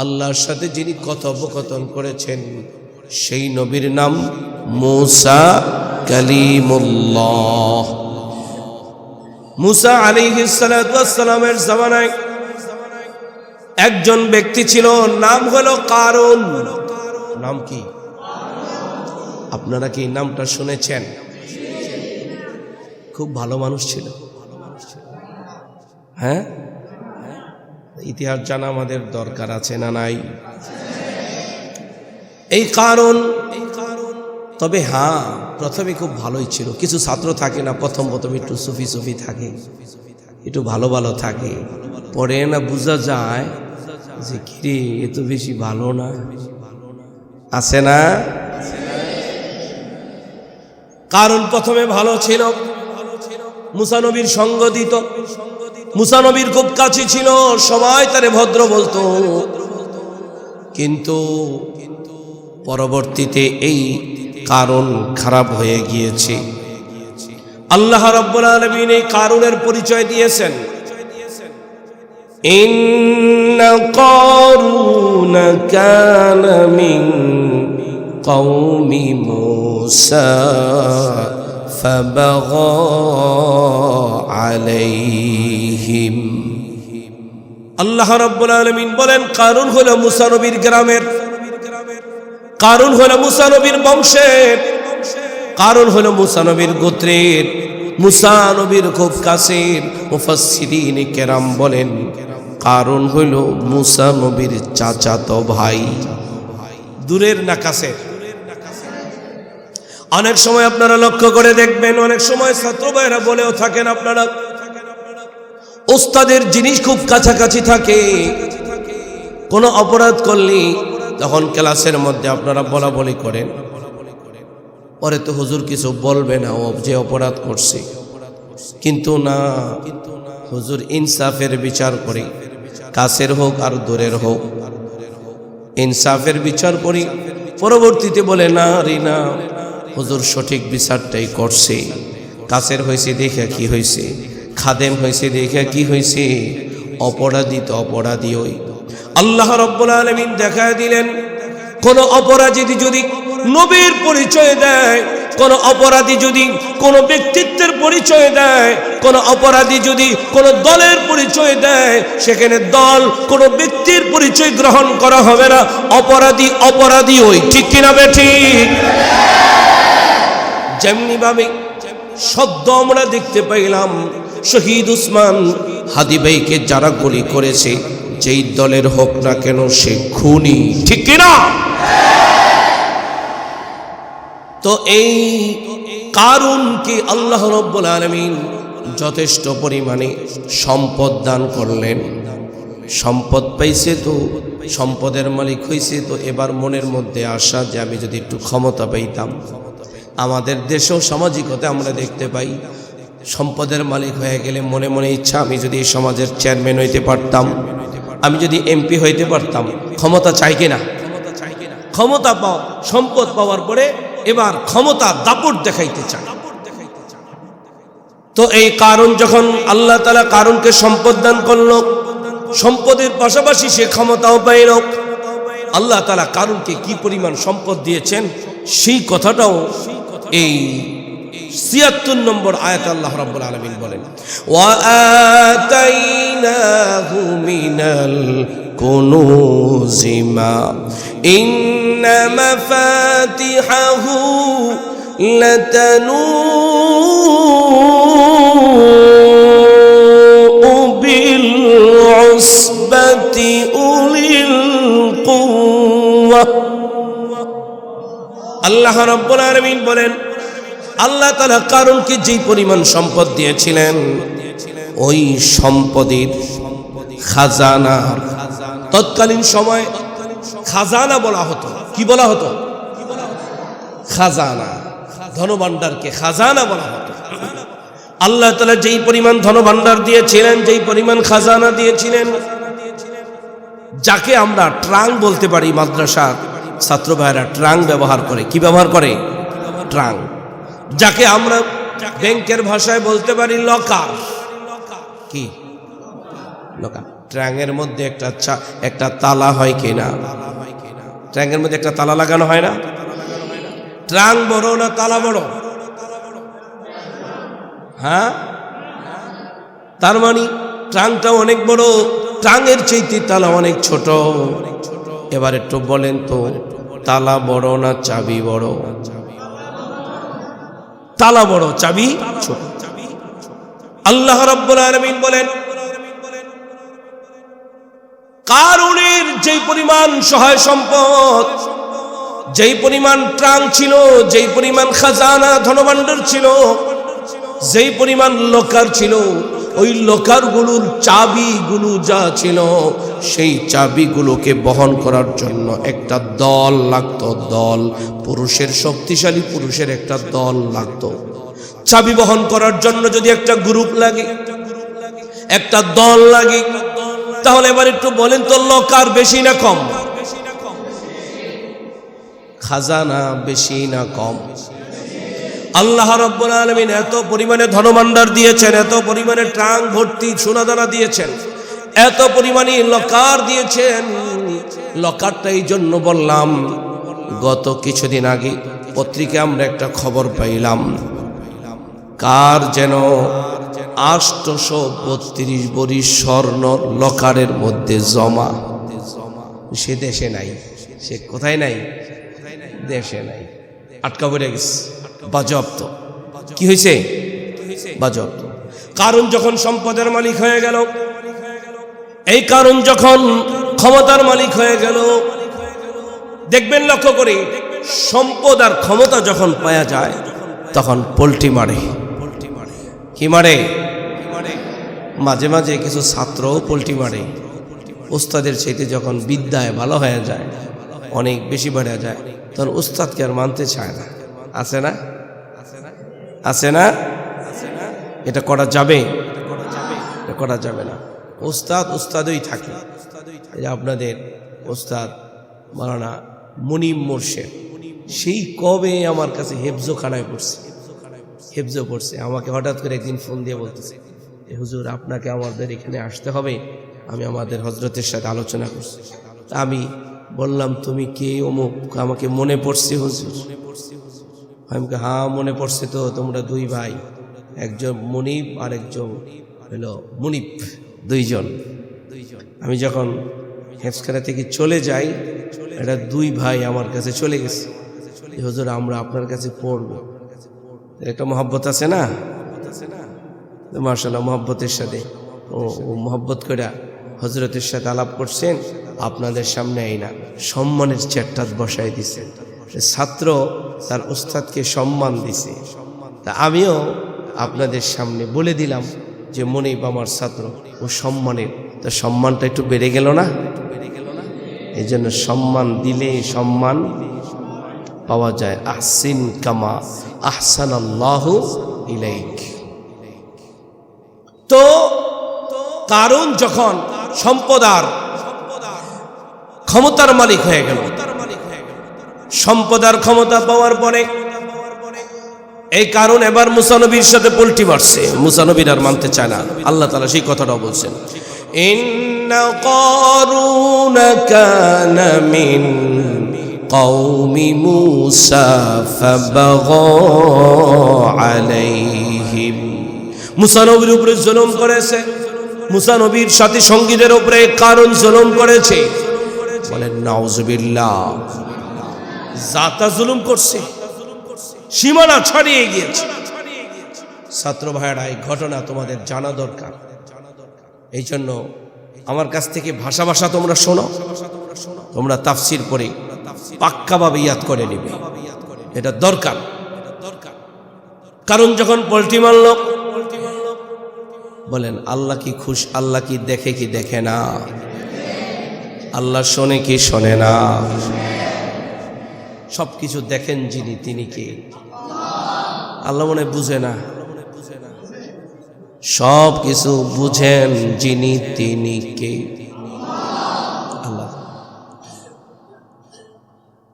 আল্লাহর সাথে যিনি কথোপকথন করেছেন সেই নবীর নাম মুসা কালিমুল্লাহ। মুসা আলাইহিস সালাতু ওয়াস সালামের জামানায় একজন ব্যক্তি ছিল, নাম হলো কারুন। নাম কি? আপনারা কি নামটা শুনেছেন? খুব ভালো মানুষ ছিল, হ্যাঁ? ইতিহাস জানা আমাদের দরকার আছে না নাই? এই কারণ, তবে হ্যাঁ প্রথমে খুব ভালোই ছিল। কিছু ছাত্র থাকে না, প্রথম একটু সুফি সুফি থাকে, একটু ভালো ভালো থাকে, পরে না বোঝা যায় যে কিরে এ তো বেশি ভালো না, আছে না? কারণ প্রথমে ভালো ছিল, মুসা নবীর সঙ্গ দিত, মুসা নবীর খুব কাছে ছিল, সবাই তারে ভদ্র বলতো। কিন্তু পরবর্তীতে এই কারণ খারাপ হয়ে গিয়েছে। আল্লাহ রাব্বুল আলামিন এই কারণের পরিচয় দিয়েছেন, ইন্না কারুন কানা মিন কওমি মূসা ফাবাগা আলাইহিম। আল্লাহ রাব্বুল আলামিন বলেন, কারুন হলো মূসা নবীর গ্রামের, কারুন হলো মূসা নবীর বংশের, কারুন হলো মূসা নবীর গোত্রের, মূসা নবীর খুব কাছের। মুফাসসিরিন কেরাম বলেন কারুন হইল মূসা নবীর চাচাতো ভাই, দূরের না কাছের। অনেক সময় আপনারা লক্ষ্য করে দেখবেন, অনেক সময় ছাত্র ভাইরা বলেও থাকেন, আপনারা ওস্তাদের জিনিস খুব কাছাকাছি থাকে। কোনো অপরাধ করলে তখন ক্লাসের মধ্যে আপনারা বলা বলি করেন, পরে তো হুজুর কিছু বলবে না, ও যে অপরাধ করছে। কিন্তু না, হুজুর ইনসাফের বিচার করি, কাছের হোক আর দূরের হোক, ইনসাফের বিচার করি। পরবর্তীতে বলে না রে না, হুজুর সঠিক বিচারটাই করছে, কাছের হয়েছে দেখে কি হয়েছে, খাদেম হয়েছে দেখে কি হয়েছে, অপরাধী তো অপরাধী। ওই আল্লাহ রাব্বুল আলামিন দেখায় দিলেন, কোন অপরাধী যদি নবীর পরিচয় দেয়, কোন অপরাধী যদি কোন ব্যক্তিত্বের পরিচয় দেয়, কোন অপরাধী যদি কোন দলের পরিচয় দেয়, সেখানে দল কোন ব্যক্তির পরিচয় গ্রহণ করা হবে না। অপরাধী অপরাধী ওই, ঠিক কিনা বেঠিক? যেমনি ভাবে শব্দ আমরা দেখতে পাইলাম, শহীদ উসমান হাদি ভাইকে যারা গুলি করেছে, যেই দলের হোক না কেন সে খুনি, ঠিক কিনা? তো এই কারুনকে আল্লাহ রাব্বুল আলামিন যথেষ্ট পরিমাণে সম্পদ দান করলেন। সম্পদ পাইছে তো, সম্পদের মালিক হয়েছে তো, এবার মনের মধ্যে আসা যে আমি যদি একটু ক্ষমতা পাইতাম। আমাদের দেশেও সামাজিকতা আমরা দেখতে পাই, সম্পদের মালিক হয়ে গেলে মনে মনে ইচ্ছা, আমি যদি এই সমাজের চেয়ারম্যান হইতে পারতাম, আমি যদি এমপি হইতে পারতাম। ক্ষমতা চাই কিনা? ক্ষমতা পাও, সম্পদ পাওয়ার পরে এবার ক্ষমতা দাপট দেখাইতে চায়। তো এই কারণ যখন আল্লাহ তাআলা কারণকে সম্পদ দান করলো, সম্পদের পাশাপাশি সে ক্ষমতাও পাইল। আল্লাহ তাআলা কারণকে কি পরিমাণ সম্পদ দিয়েছেন সেই কথাটাও এই ৭৬ নম্বর আয়াতে আল্লাহ রাব্বুল আলামিন বলেন, ওয়া আতাইনাহু মিনাল কুনুজি মা ইন্না মাফাতিহাহু লাতানূ বিল উসবাতি উলিল কুওয়া। আল্লাহ রাব্বুল আলামিন বলেন, আল্লাহ তাআলা কারণকে যেই পরিমাণ সম্পদ দিয়েছিলেন, ওই সম্পদের খাজানা, তৎকালীন সময় খাজানা বলা হতো। কি বলা হতো? খাজানা, ধনভাণ্ডারকে খাজানা বলা হতো। আল্লাহ তাআলা যেই পরিমাণ ধনভাণ্ডার দিয়েছিলেন, যেই পরিমাণ খাজানা দিয়েছিলেন, যাকে আমরা ট্রাং বলতে পারি। মাদ্রাসার ছাত্র ভাইরা ট্রাং ব্যবহার করে। কি ব্যবহার করে? ট্রাং। যাকে আমরা ব্যাংকের ভাষায় বলতে পারি লকার। কি লকার? ট্রাঙের মধ্যে একটা তালা হয় কিনা? ট্রাঙের মধ্যে একটা তালা লাগানো হয় না? ট্রাং বড় না তালা বড়? হ্যাঁ, তার মানে ট্রাংটা অনেক বড়, ট্রাঙের চাইতে তালা অনেক ছোট। এবার একটু বলেন তো, তালা বড় না চাবি বড়? তালা বড়, চাবি ছোট। আল্লাহ রাব্বুল আলামিন বলেন, কারুনের যেই পরিমাণ সহায় সম্পদ, যেই পরিমাণ ট্রাং ছিল, যেই পরিমাণ খাজানা ধনভাণ্ডার ছিল, যেই পরিমাণ লকার ছিল, ওই লকারগুলোর চাবিগুলো যা ছিল, সেই চাবিগুলোকে বহন করার জন্য একটা দল লাগতো। দল, পুরুষের, শক্তিশালী পুরুষের একটা দল লাগতো। চাবি বহন করার জন্য যদি একটা গ্রুপ লাগে, একটা দল লাগে, তাহলে এবার একটু বলেন তো, লকার বেশি না কম? খাজানা বেশি না কম? আল্লাহ রাব্বুল আলামিন এত পরিমাণে ধনভাণ্ডার দিয়েছেন, এত পরিমাণে ট্রাঙ্ক ভর্তি সোনাদানা দিয়েছেন, এত পরিমাণে লকার দিয়েছেন। লকারটা এই জন্য বললাম, গত কিছুদিন আগে পত্রিকায় আমরা একটা খবর পাইলাম, কার যেন 832 ভরি স্বর্ণ লকারের মধ্যে জমা। সে দেশে নাই, সে কোথায় নাই? দেশে নাই, আটকা পড়ে গেছে, বাজেয়াপ্ত। কি হয়েছে? বাজেয়াপ্ত। কারণ যখন সম্পদের মালিক হয়ে গেল, এই কারণ যখন ক্ষমতার মালিক হয়ে গেল, দেখবেন লক্ষ্য করে, সম্পদ আর ক্ষমতা যখন পাওয়া যায় তখন পোল্টি মারে। কি মারে? মাঝে মাঝে কিছু ছাত্রও পোল্টি মারে। উস্তাদের চাইতে যখন বিদ্যায় ভালো হয়ে যায়, অনেক বেশি বেড়ে যায়, তখন উস্তাদকে আর মানতে চায় না। আছে না? আছে না? এটা করা যাবে? এটা করা যাবে না। উস্তাদ উস্তাদই থাকে। আপনাদের উস্তাদ মাওলানা মুনিম মোর্শেদ, সেই কবে আমার কাছে হেফজোখানায় পড়ছে, হেফজো পড়ছে। আমাকে হঠাৎ করে একদিন ফোন দিয়ে বলতেছে, হুজুর আপনাকে আমাদের এখানে আসতে হবে, আমি আমাদের হজরতের সাথে আলোচনা করছি। আমি বললাম, তুমি কে? অমুক। আমাকে মনে পড়ছে হুজুর। আমি হ্যাঁ মনে পড়ছে তো, তোমরা দুই ভাই, একজন মুনিব আর একজন হলো মুনিব, দুইজন। আমি যখন হেফজখানা থেকে চলে যাই, এটা দুই ভাই আমার কাছে চলে গেছে, হুজুর আমরা আপনার কাছে পড়বো। একটা মহব্বত আছে না? মাশাআল্লাহ, মহব্বতের সাথে ও মহব্বত করে হজরতের সাথে আলাপ করছেন। আপনাদের সামনে এই না সম্মানের চেয়ারটা বসাই দিছে। ছাত্র তার উস্তাদকে সম্মান দিছে। তা আমিও আপনাদের সামনে বলে দিলাম যে মনিব আমার ছাত্র, ও সম্মানের, তো সম্মানটা একটু বেড়ে গেল না? এই জন্য সম্মান দিলে সম্মান পাওয়া যায়। আহসিন কামা আহসানাল্লাহু ইলাইক। তো কারণ যখন সম্পদ আর ক্ষমতার মালিক হয়ে গেল, সম্পদ আর ক্ষমতা পাওয়ার পরে এই কারণ এবার মুসা নবীর সাথে পোল্টি মারছে। মুসা নবীর আর মানতে চায় না। আল্লাহ তাআলা সেই কথাটাও বলছেন, ইন্না কারুন কানা মিন কওমি মুসা ফাবাগা আলাইহিম। মুসা নবীর উপরে জুলুম করেছে, মুসা নবীর সাথী সঙ্গীদের উপরে কারণ জুলুম করেছে। বলেন নাউজুবিল্লাহ। জাতা জুলুম করছে, সীমানা ছাড়িয়ে গিয়েছে। ছাত্র ভাইরা, এই ঘটনা তোমাদের জানা দরকার। এই জন্য আমার কাছ থেকে ভাষা ভাষা তোমরা শোনো, তোমরা তাফসির করে পাক্কাভাবে ইয়াদ করে নিবে, এটা দরকার। কারণ যখন পোল্টি মারল, বলেন আল্লাহ কি খুশ? আল্লাহ কি দেখে কি দেখে না? আল্লাহ শোনে কি শোনে না? সবকিছু দেখেন যিনি, তিনি কে? আল্লাহ মনে বুঝে না? সব কিছু বুঝেন যিনি, তিনি কে? আল্লাহ।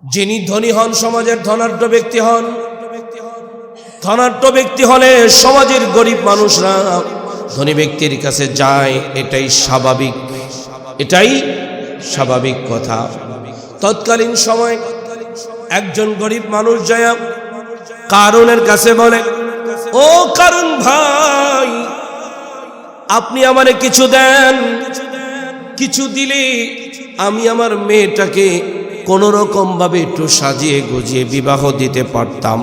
যিনি ধনী হন, সমাজের ধনাঢ্য ব্যক্তি হন। ধনাঢ্য ব্যক্তি হলে সমাজের গরিব মানুষরা ধনী ব্যক্তির কাছে যায়, এটাই স্বাভাবিক, এটাই স্বাভাবিক কথা। তৎকালীন সময় একজন গরিব মানুষ যায় কারুনের কাছে বলে, ও কারুন ভাই, আপনি আমারে কিছু দেন, কিছু দিলে আমি আমার মেয়েটাকে কোন রকম ভাবে একটু সাজিয়ে গুজিয়ে বিবাহ দিতে পারতাম।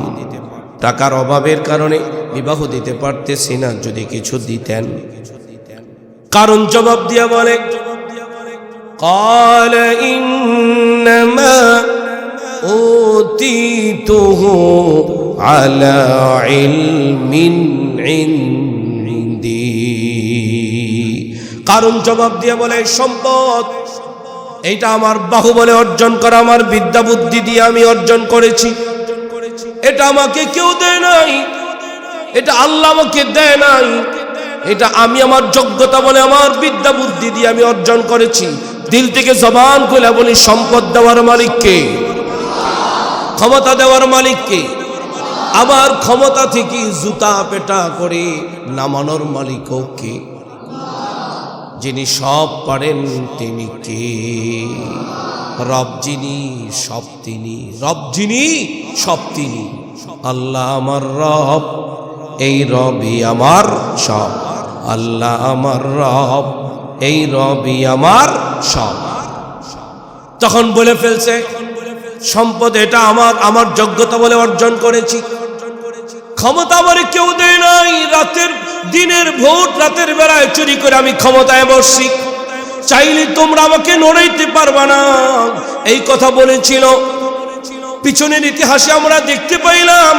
টাকার অভাবের কারণে বিবাহ দিতে পারতেছি না, যদি কিছু দিতেন। কারণ জবাব দিয়া বলে, قال إنما أوتيته على علم عندي। কারণ জবাব দিয়ে বলে, সম্পদ এইটা আমার বাহুবলে অর্জন করা, আমার বিদ্যা বুদ্ধি দিয়ে আমি অর্জন করেছি। এটা আমাকে কেউ দেয় নাই, এটা আল্লাহ আমাকে দেয় নাই, এটা আমি আমার যোগ্যতা বলে আমার বিদ্যা বুদ্ধি দিয়ে আমি অর্জন করেছি। দিল থেকে জবান খুলে বলি, সম্পদ দেওয়ার মালিক কে? ক্ষমতা দেওয়ার মালিক কে? আবার ক্ষমতা থেকে জুতা পেটা করে নামানোর মালিকও কে? যিনি সব পারেন তিনি কে? রব যিনি সব তিনি, রব যিনি সব তিনি। আল্লাহ আমার রব, এই রবই আমার সব। আল্লাহ আমার রব, এই রবই আমার সব। তখন বলে ফেলছে সম্পদ এটা আমার যোগ্যতা বলে অর্জন করেছি, ক্ষমতা আমার কেউ দেয় নাই। দিনের ভোট রাতের বেলায় চুরি করে আমি ক্ষমতায় বসছি, চাইলে তোমরা আমাকে নড়াইতে পারবা না, এই কথা বলেছিল। পিছনের ইতিহাসে আমরা দেখতে পাইলাম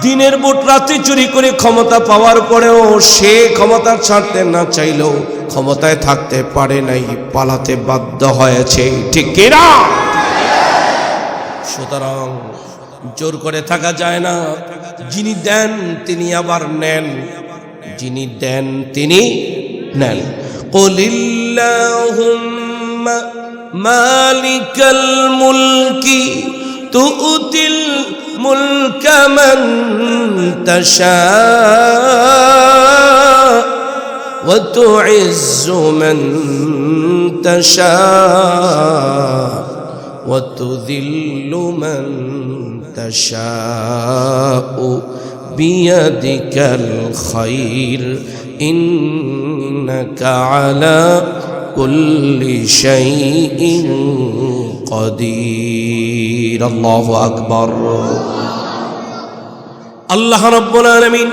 দিনের ভোট রাতে চুরি করে ক্ষমতা পাওয়ার পরেও সে ক্ষমতা ছাড়তে না চাইলেও ক্ষমতায় থাকতে পারে নাই, পালাতে বাধ্য হয়েছে, ঠিক কিনা? সুতরাং জোর করে থাকা যায় না। যিনি দেন তিনি আবার নেন, যিনি দেন তিনি নেন। কুলিল্লাহুম্মা মালিকাল মুলকি তুতিল মুলকা মান তাশা ওয়া তুইজ্জু মান তাশা ওয়া তুযিল্লু মান তাশাউ বিয়াদিকাল খায়র ইন্নাকা আলা কুল্লি শাইইন কাদির। আল্লাহু আকবার। আল্লাহ রাব্বুল আলামিন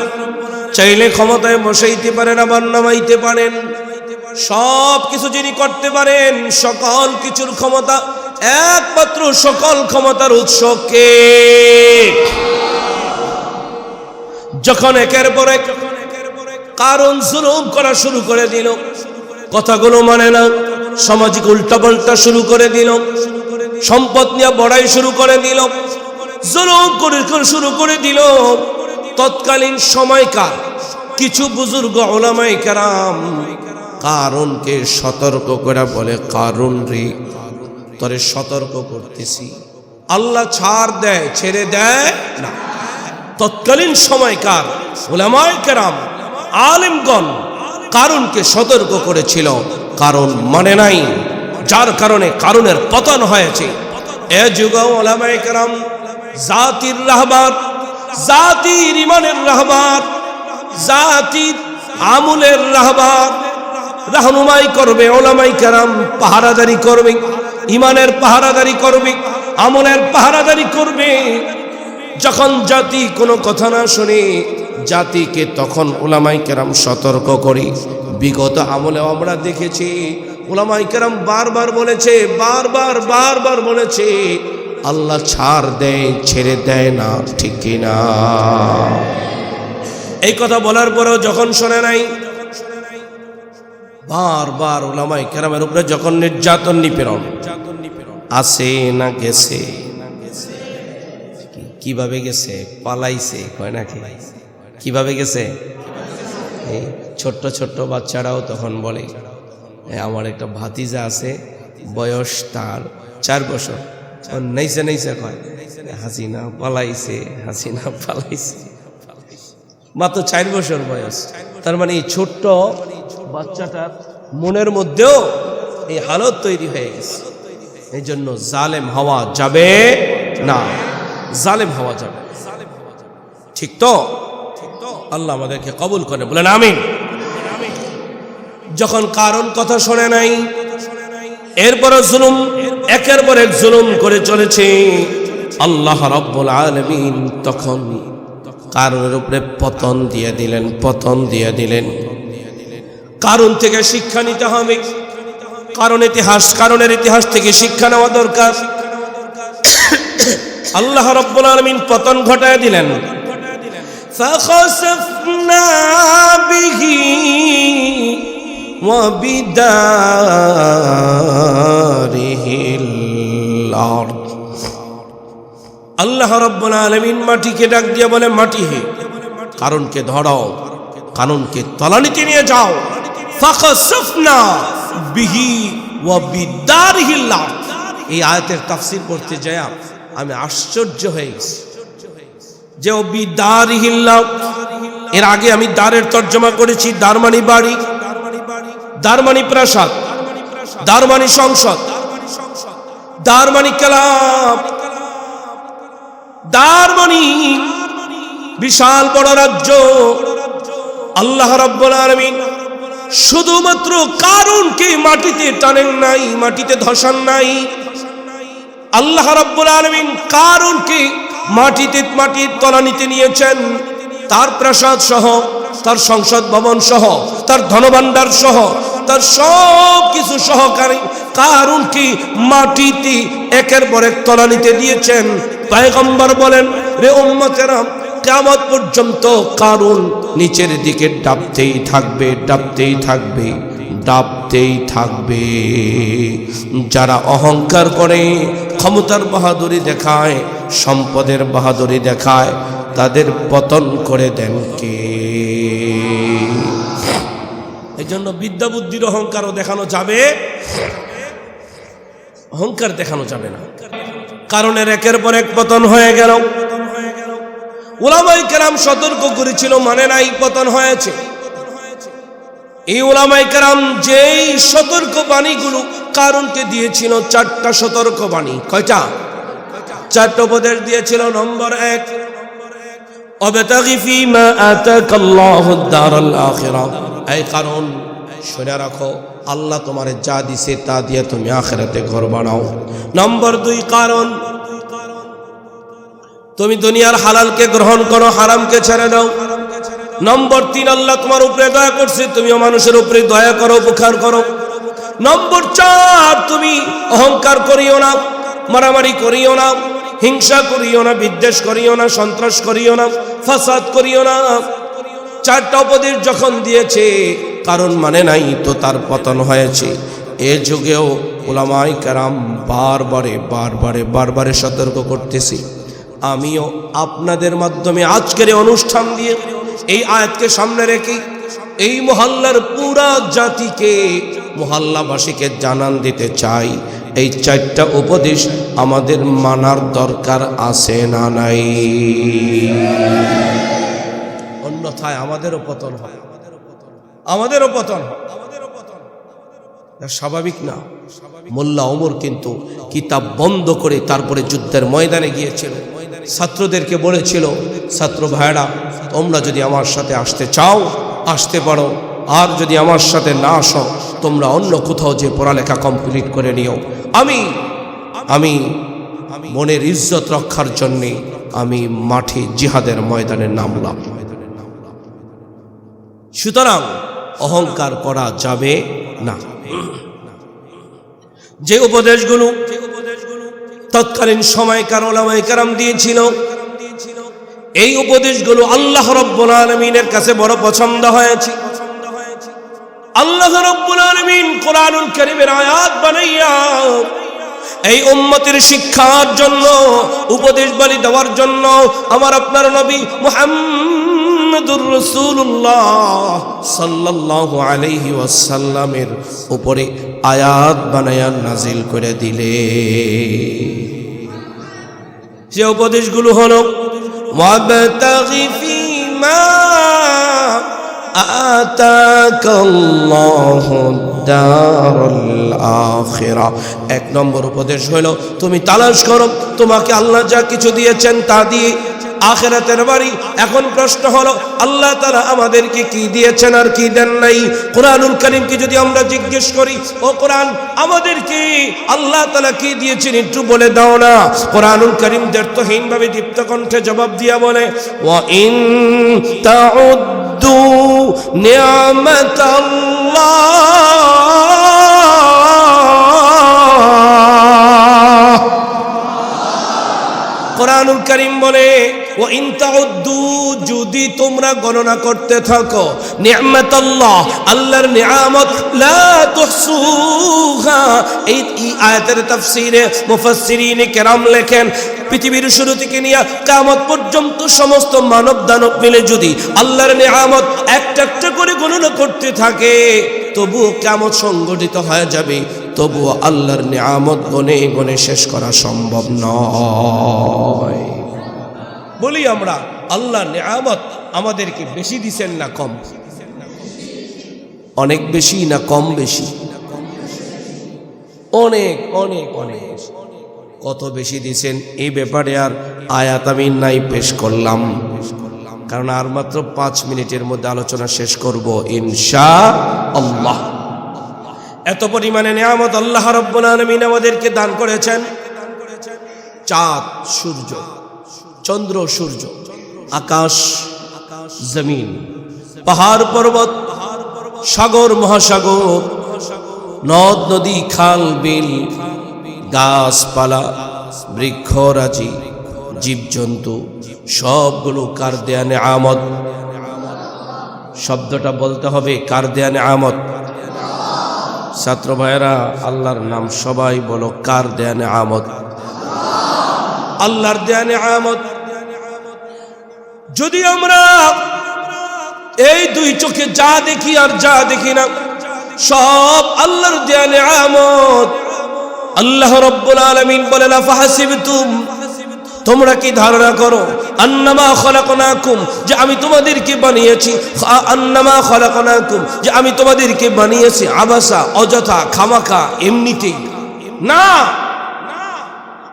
চাইলে ক্ষমতায় বসাইতে পারেন, আবার নামাইতে পারেন। সব কিছু যিনি করতে পারেন, সকল কিছুর ক্ষমতা একমাত্র, সকল ক্ষমতার উৎস কে? যখন একের পর এক কারণ জুলুম করা শুরু করে দিল, কথাগুলো মানে না, সামাজিক উল্টাপাল্টা শুরু করে দিল, সম্পদ নিয়ে বড়াই শুরু করে দিল, জুলুম করে শুরু করে দিল, তৎকালীন সময়কার কিছু বুজুর্গ উলামায়ে কেরাম কারুনকে সতর্ক করে বলে, কারুন রে, তোরে সতর্ক করতেছি, আল্লাহ ছাড় দেয়, ছেড়ে দেয় না। তৎকালীন সময়কার উলামায়ে কেরাম আলেমগণ কারুনকে সতর্ক করেছিল, কারণ মানে নাই, যার কারণে কারুনের পতন হয়েছে। এ যুগে উলামায়ে কেরাম জাতির রাহবার, জাতির ইমানের রাহবার, জাতির আমলের রাহবার, রাহনুমাই করবে, উলামায়ে কেরাম পাহারাদারি করবে, ইমানের পাহারাদারি করবে, আমলের পাহারাদারি করবে। যখন জাতি কোনো কথা না শুনে জাতিকে তখন উলামায়ে কেরাম সতর্ক করে। বিগত আমলে আমরা দেখেছি উলামায়ে কেরাম বারবার বলেছে, বারবার বলেছে, আল্লাহ ছাড় দেয়, ছেড়ে দেয় না, ঠিক কিনা? এই কথা বলার পরেও যখন শোনে নাই, বারবার উলামায়ে কেরামের উপরে যখন নির্যাতন নিপীড়ন আসে না গেছে, কিভাবে গেছে? পালাইছে, কয় নাকি? কিভাবে গেছে? ছোট্ট ছোট্ট বাচ্চারাও তখন বলে, আমার একটা ভাতিজা আছে, বয়স তার 4 বছর, নেইছে কয়, হাসিনা পালাইছে, হাসিনা পালাইছে, মাত্র 4 বছর বয়স। তার মানে এই ছোট্ট বাচ্চাটার মনের মধ্যেও এই হালত তৈরি হয়ে গেছে। এই জন্য জালেম হওয়া যাবে না, জালেম হওয়া যাবে, ঠিক তো? আল্লাহ আমাদেরকে কবুল করে, বলেন আমিন। যখন কারণ কথা শোনে নাই, এরপরে জুলুম, একের পর এক জুলুম করে চলেছে, আল্লাহ রাব্বুল আলামিন তখন কারণের উপরে পতন দিয়ে দিলেন। কারণ থেকে শিক্ষা নিতে হবে, কারণের ইতিহাস থেকে শিক্ষা নেওয়া দরকার। আল্লাহ রাব্বুল আলামিন পতন ঘটায় দিলেন। فخسفنا به وبداره الأرض। আল্লাহ রাব্বুল আলামিন মাটিকে ডাক দিয়ে বলে, মাটি হে, কারণকে ধরো, কারণকে তলানিতে নিয়ে যাও। ফাখাসাফনা বিহি ওয়া বিদারিহিল আরদ। এই আয়াতের তাফসীর করতে যায় আমি আশ্চর্য হয়ে গেছি যে ও বিদারিহিল্লাহ, এর আগে আমি দারের তর্জমা করেছি দার মানে বাড়ি, দার মানে প্রাসাদ, দার মানে সংসদ, দার মানে ক্লাব, দার মানে বিশাল বড় রাজ্য। আল্লাহ রাব্বুল আলামিন শুধুমাত্র কারুনকে মাটিতে টানেন নাই, মাটিতে ধসান নাই। আল্লাহ রাব্বুল আলামিন কারুনকে মাটির তলানিতে নিয়েছেন, তার প্রাসাদ সহ, তার সংসদ ভবন সহ, তার ধনভাণ্ডার সহ, তার সব কিছু সহকারী কারুনকে মাটিতে একের পর এক তলানিতে দিয়েছেন। পয়গম্বর বলেন, রে উম্মতেরা, কিয়ামত পর্যন্ত কারুন নিচের দিকে ডাবতেই থাকবে, ডাবতেই থাকবে, ডাবতেই থাকবে। যারা অহংকার করে, ক্ষমতার বাহাদুরি দেখায়, সম্পদের বাহাদুরি দেখায়, তাদের পতন করে দেন কে? এই জন্য বিদ্যা বুদ্ধির অহংকারও দেখানো যাবে, অহংকার দেখানো যাবে না। কারণ এর একের পর এক পতন হয়ে গেল। উলামায়ে কেরাম সতর্ক করেছিল, মানে নাই, পতন হয়েছে। এই উলামায়ে কেরাম যেই সতর্ক বাণীগুলো কারুনকে দিয়েছিল, 4টা সতর্ক বাণী। কয়টা? 4টা উপদেশ দিয়েছিল। নম্বর 1, অবতাগি ফীমা আতাকাল্লাহুদ দারাল আখিরাহ। এই কারুন, শুনে রাখো, আল্লাহ তোমারে যা দিছে তা দিয়ে তুমি আখিরাতে ঘর বানাও। নম্বর 2, কারণ তুমি দুনিয়ার হালালকে গ্রহণ করো, হারামকে ছেড়ে দাও। নম্বর 3, আল্লাহ তোমার উপরে দয়া করছে, তুমিও মানুষের উপরে দয়া করো, উপকার করো। নম্বর 4, তুমি অহংকার করিও না, মারামারি করিও না, হিংসা করিও না, বিদ্বেষ করিও না, সন্ত্রাস করিও না, ফাসাদ করিও না। 4টা উপদেশ যখন দিয়েছে, কারণ মানে নাই, তো তার পতন হয়েছে। এ যুগেও উলামায়ে কেরাম বারবারে সতর্ক করতেছি। আমিও আপনাদের মাধ্যমে আজকের এই অনুষ্ঠান দিয়ে এই আয়াতকে সামনে রেখে এই মহল্লার পুরা জাতিকে, মহল্লাবাসীকে জানান দিতে চাই, এই 4টা উপদেশ আমাদের মানার দরকার আছে না নাই? অন্যথায় আমাদেরও পতন হয়, আমাদেরও পতন হয়। স্বাভাবিক না। মোল্লা ওমর কিন্তু কিতাব বন্ধ করে তারপরে যুদ্ধের ময়দানে গিয়েছিল। ছাত্রদেরকে বলেছিল, ছাত্র ভাইরা, তোমরা যদি আমার সাথে আসতে চাও আসতে পারো, আর যদি আমার সাথে না আসো, তোমরা অন্য কোথাও যে পড়ালেখা কমপ্লিট করে নিও। আমি মনের ইজ্জত রক্ষার জন্যে আমি মাঠে জিহাদের ময়দানে নামলাম। সুতরাং অহংকার করা যাবে না। যে উপদেশগুলো তৎকালীন সময়কার উলামায়ে কেরাম দিয়েছিল, এই উপদেশগুলো আল্লাহ রাব্বুল আলামিনের কাছে বড় পছন্দ হয়েছে। আল্লাহ রাব্বুল আলামিন কোরআনুল কারীমের আয়াত বানাইয়া এই উম্মতের শিক্ষার জন্য, উপদেশ বাণী দেওয়ার জন্য আমার আপনার নবী মুহাম্মদুর রাসূলুল্লাহ সাল্লাল্লাহু আলাইহি ওয়াসাল্লামের উপরে আয়াত বানায়া নাজিল করে দিলে। যে উপদেশগুলো হলো, ওয়াবতাগি ফীমা আতাকাল্লাহুদ দারুল আখিরাহ। 1 নম্বর উপদেশ হলো, তুমি তালাশ করো তোমাকে আল্লাহ যা কিছু দিয়েছেন তা দিয়ে আখিরাতের বাড়ি। এখন প্রশ্ন হলো, আল্লাহ তাআলা আমাদেরকে কি দিয়েছেন আর কি দেন নাই? কোরআনুল কারীমকে যদি আমরা জিজ্ঞেস করি, ও কোরআন, আমাদেরকে আল্লাহ তাআলা কি দিয়েছেন একটু বলে দাও না। কোরআনুল কারীম দ্ব্যর্থহীনভাবে দীপ্ত কণ্ঠে জবাব দিয়া বলে, ওয়া ইন তাউদ্দু নি'মাতাল্লাহ। কোরআনুল কারীম বলে, ওয়া ইন তাউদ্দু, যদি তোমরা গণনা করতে থাকো, নি'মাতাল্লাহ, আল্লাহর নিয়ামত, লা তুহসুহা। এই আয়াতের তাফসীরে মুফাসসিরিন কেরাম লেখেন, পৃথিবীর শুরু থেকে নিয়ে কিয়ামত পর্যন্ত সমস্ত মানব দানব মিলে যদি আল্লাহর নিয়ামত একটা একটা করে গণনা করতে থাকে, তবুও কিয়ামত সংগঠিত হয়ে যাবে, তবুও আল্লাহর নিয়ামত গনে গনে শেষ করা সম্ভব নয়। বলি আমরা, আল্লাহর নিয়ামত আমাদেরকে বেশি দিছেন না কম? অনেক বেশি না কম বেশি? অনেক অনেক অনেক। কত বেশি দিছেন এই ব্যাপারে আর আয়াত আমি নাই পেশ করলাম, কারণ আর মাত্র 5 মিনিটের মধ্যে আলোচনা শেষ করব ইনশাআল্লাহ। এত পরিমাণে নিয়ামত আল্লাহ রাব্বুল আলামিন আমাদেরকে দান করেছেন। চাঁদ সূর্য, চন্দ্র সূর্য, আকাশ জমিন, পাহাড় পর্বত, সাগর মহাসাগর, নদ নদী, খাল বিল, গাছপালা, বৃক্ষরাজি, জীবজন্তু, সবগুলো কার দেয়া নিয়ামত? শব্দটা বলতে হবে, কার দেয়া নিয়ামত? ছাত্র ভাইয়েরা, আল্লাহর নাম সবাই বলো, কার দেয়া নিয়ামত? আল্লাহর দেয়া নিয়ামত। যদি আমরা এই দুই চোখে যা দেখি আর যা দেখি না, সব আল্লাহর দেয়া নিয়ামত। আল্লাহ রাব্বুল আলামিন বলেন, আফাহাসিবতুম, তোমরা কি ধারণা করো, আন্নামা খলাকনাকুম, যে আমি তোমাদেরকে বানিয়েছি, আন্নামা খলাকনাকুম, যে আমি তোমাদেরকে বানিয়েছি আবাসা, অযথা, খামাখা, এমনিতেই না।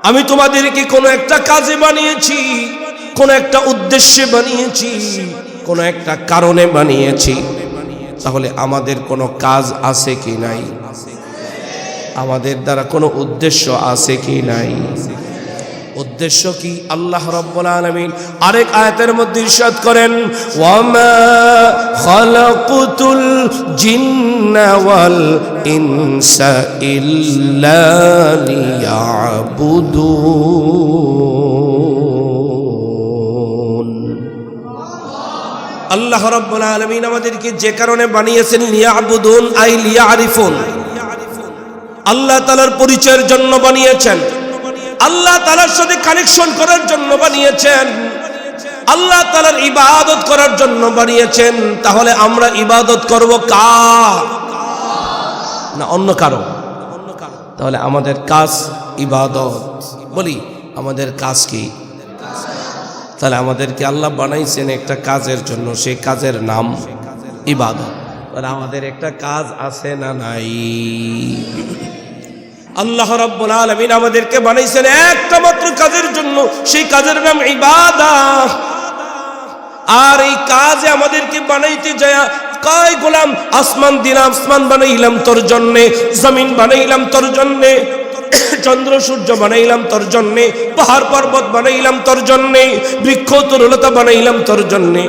আমি তোমাদেরকে কোনো একটা কাজে বানিয়েছি, কোনো একটা উদ্দেশ্যে বানিয়েছি, কোনো একটা কারণে বানিয়েছি। তাহলে আমাদের কোনো কাজ আছে কি নাই? আমাদের দ্বারা কোনো উদ্দেশ্য আছে কি নাই? উদ্দেশ্য কি? আল্লাহ রাব্বুল আলামিন আরেক আয়াতের মধ্যে ইরশাদ করেন, ওয়ামা খালাকুতুল জিন্না ওয়াল ইনসা ইল্লা লিয়াবুদুন। আল্লাহ রাব্বুল আলামিন আমাদেরকে যে কারণে বানিয়েছেন, লিয়াবুদুন আই লিয়ারিফুন, আল্লাহ তাআলার পরিচয়ের জন্য বানিয়েছেন, আল্লাহ তাআলার সাথে কানেকশন করার জন্য বানিয়েছেন, আল্লাহ তাআলার ইবাদত করার জন্য বানিয়েছেন। তাহলে আমরা ইবাদত করব কার? না অন্য কারো? তাহলে আমাদের কাজ ইবাদত। বলি, আমাদের কাজ কি? তাহলে আমাদেরকে আল্লাহ বানাইছেন একটা কাজের জন্য, সেই কাজের নাম ইবাদত। তাহলে আমাদের একটা কাজ আছে না নাই? আল্লাহ রাব্বুল আলামিন আমাদেরকে বানাইছেন একটা মাত্র কাজের জন্য, সেই কাজের নাম ইবাদত। আর এই কাজে আমাদেরকে বানাইতে যায় কয় গোলাম, আসমান দিলাম, আসমান বানাইলাম তোর জন্যে, জমিন বানাইলাম তোর জন্যে, চন্দ্র সূর্য বানাইলাম তোর জন্যে, পাহাড় পর্বত বানাইলাম তোর জন্যে, বৃক্ষ তরুলতা বানাইলাম তোর জন্যে,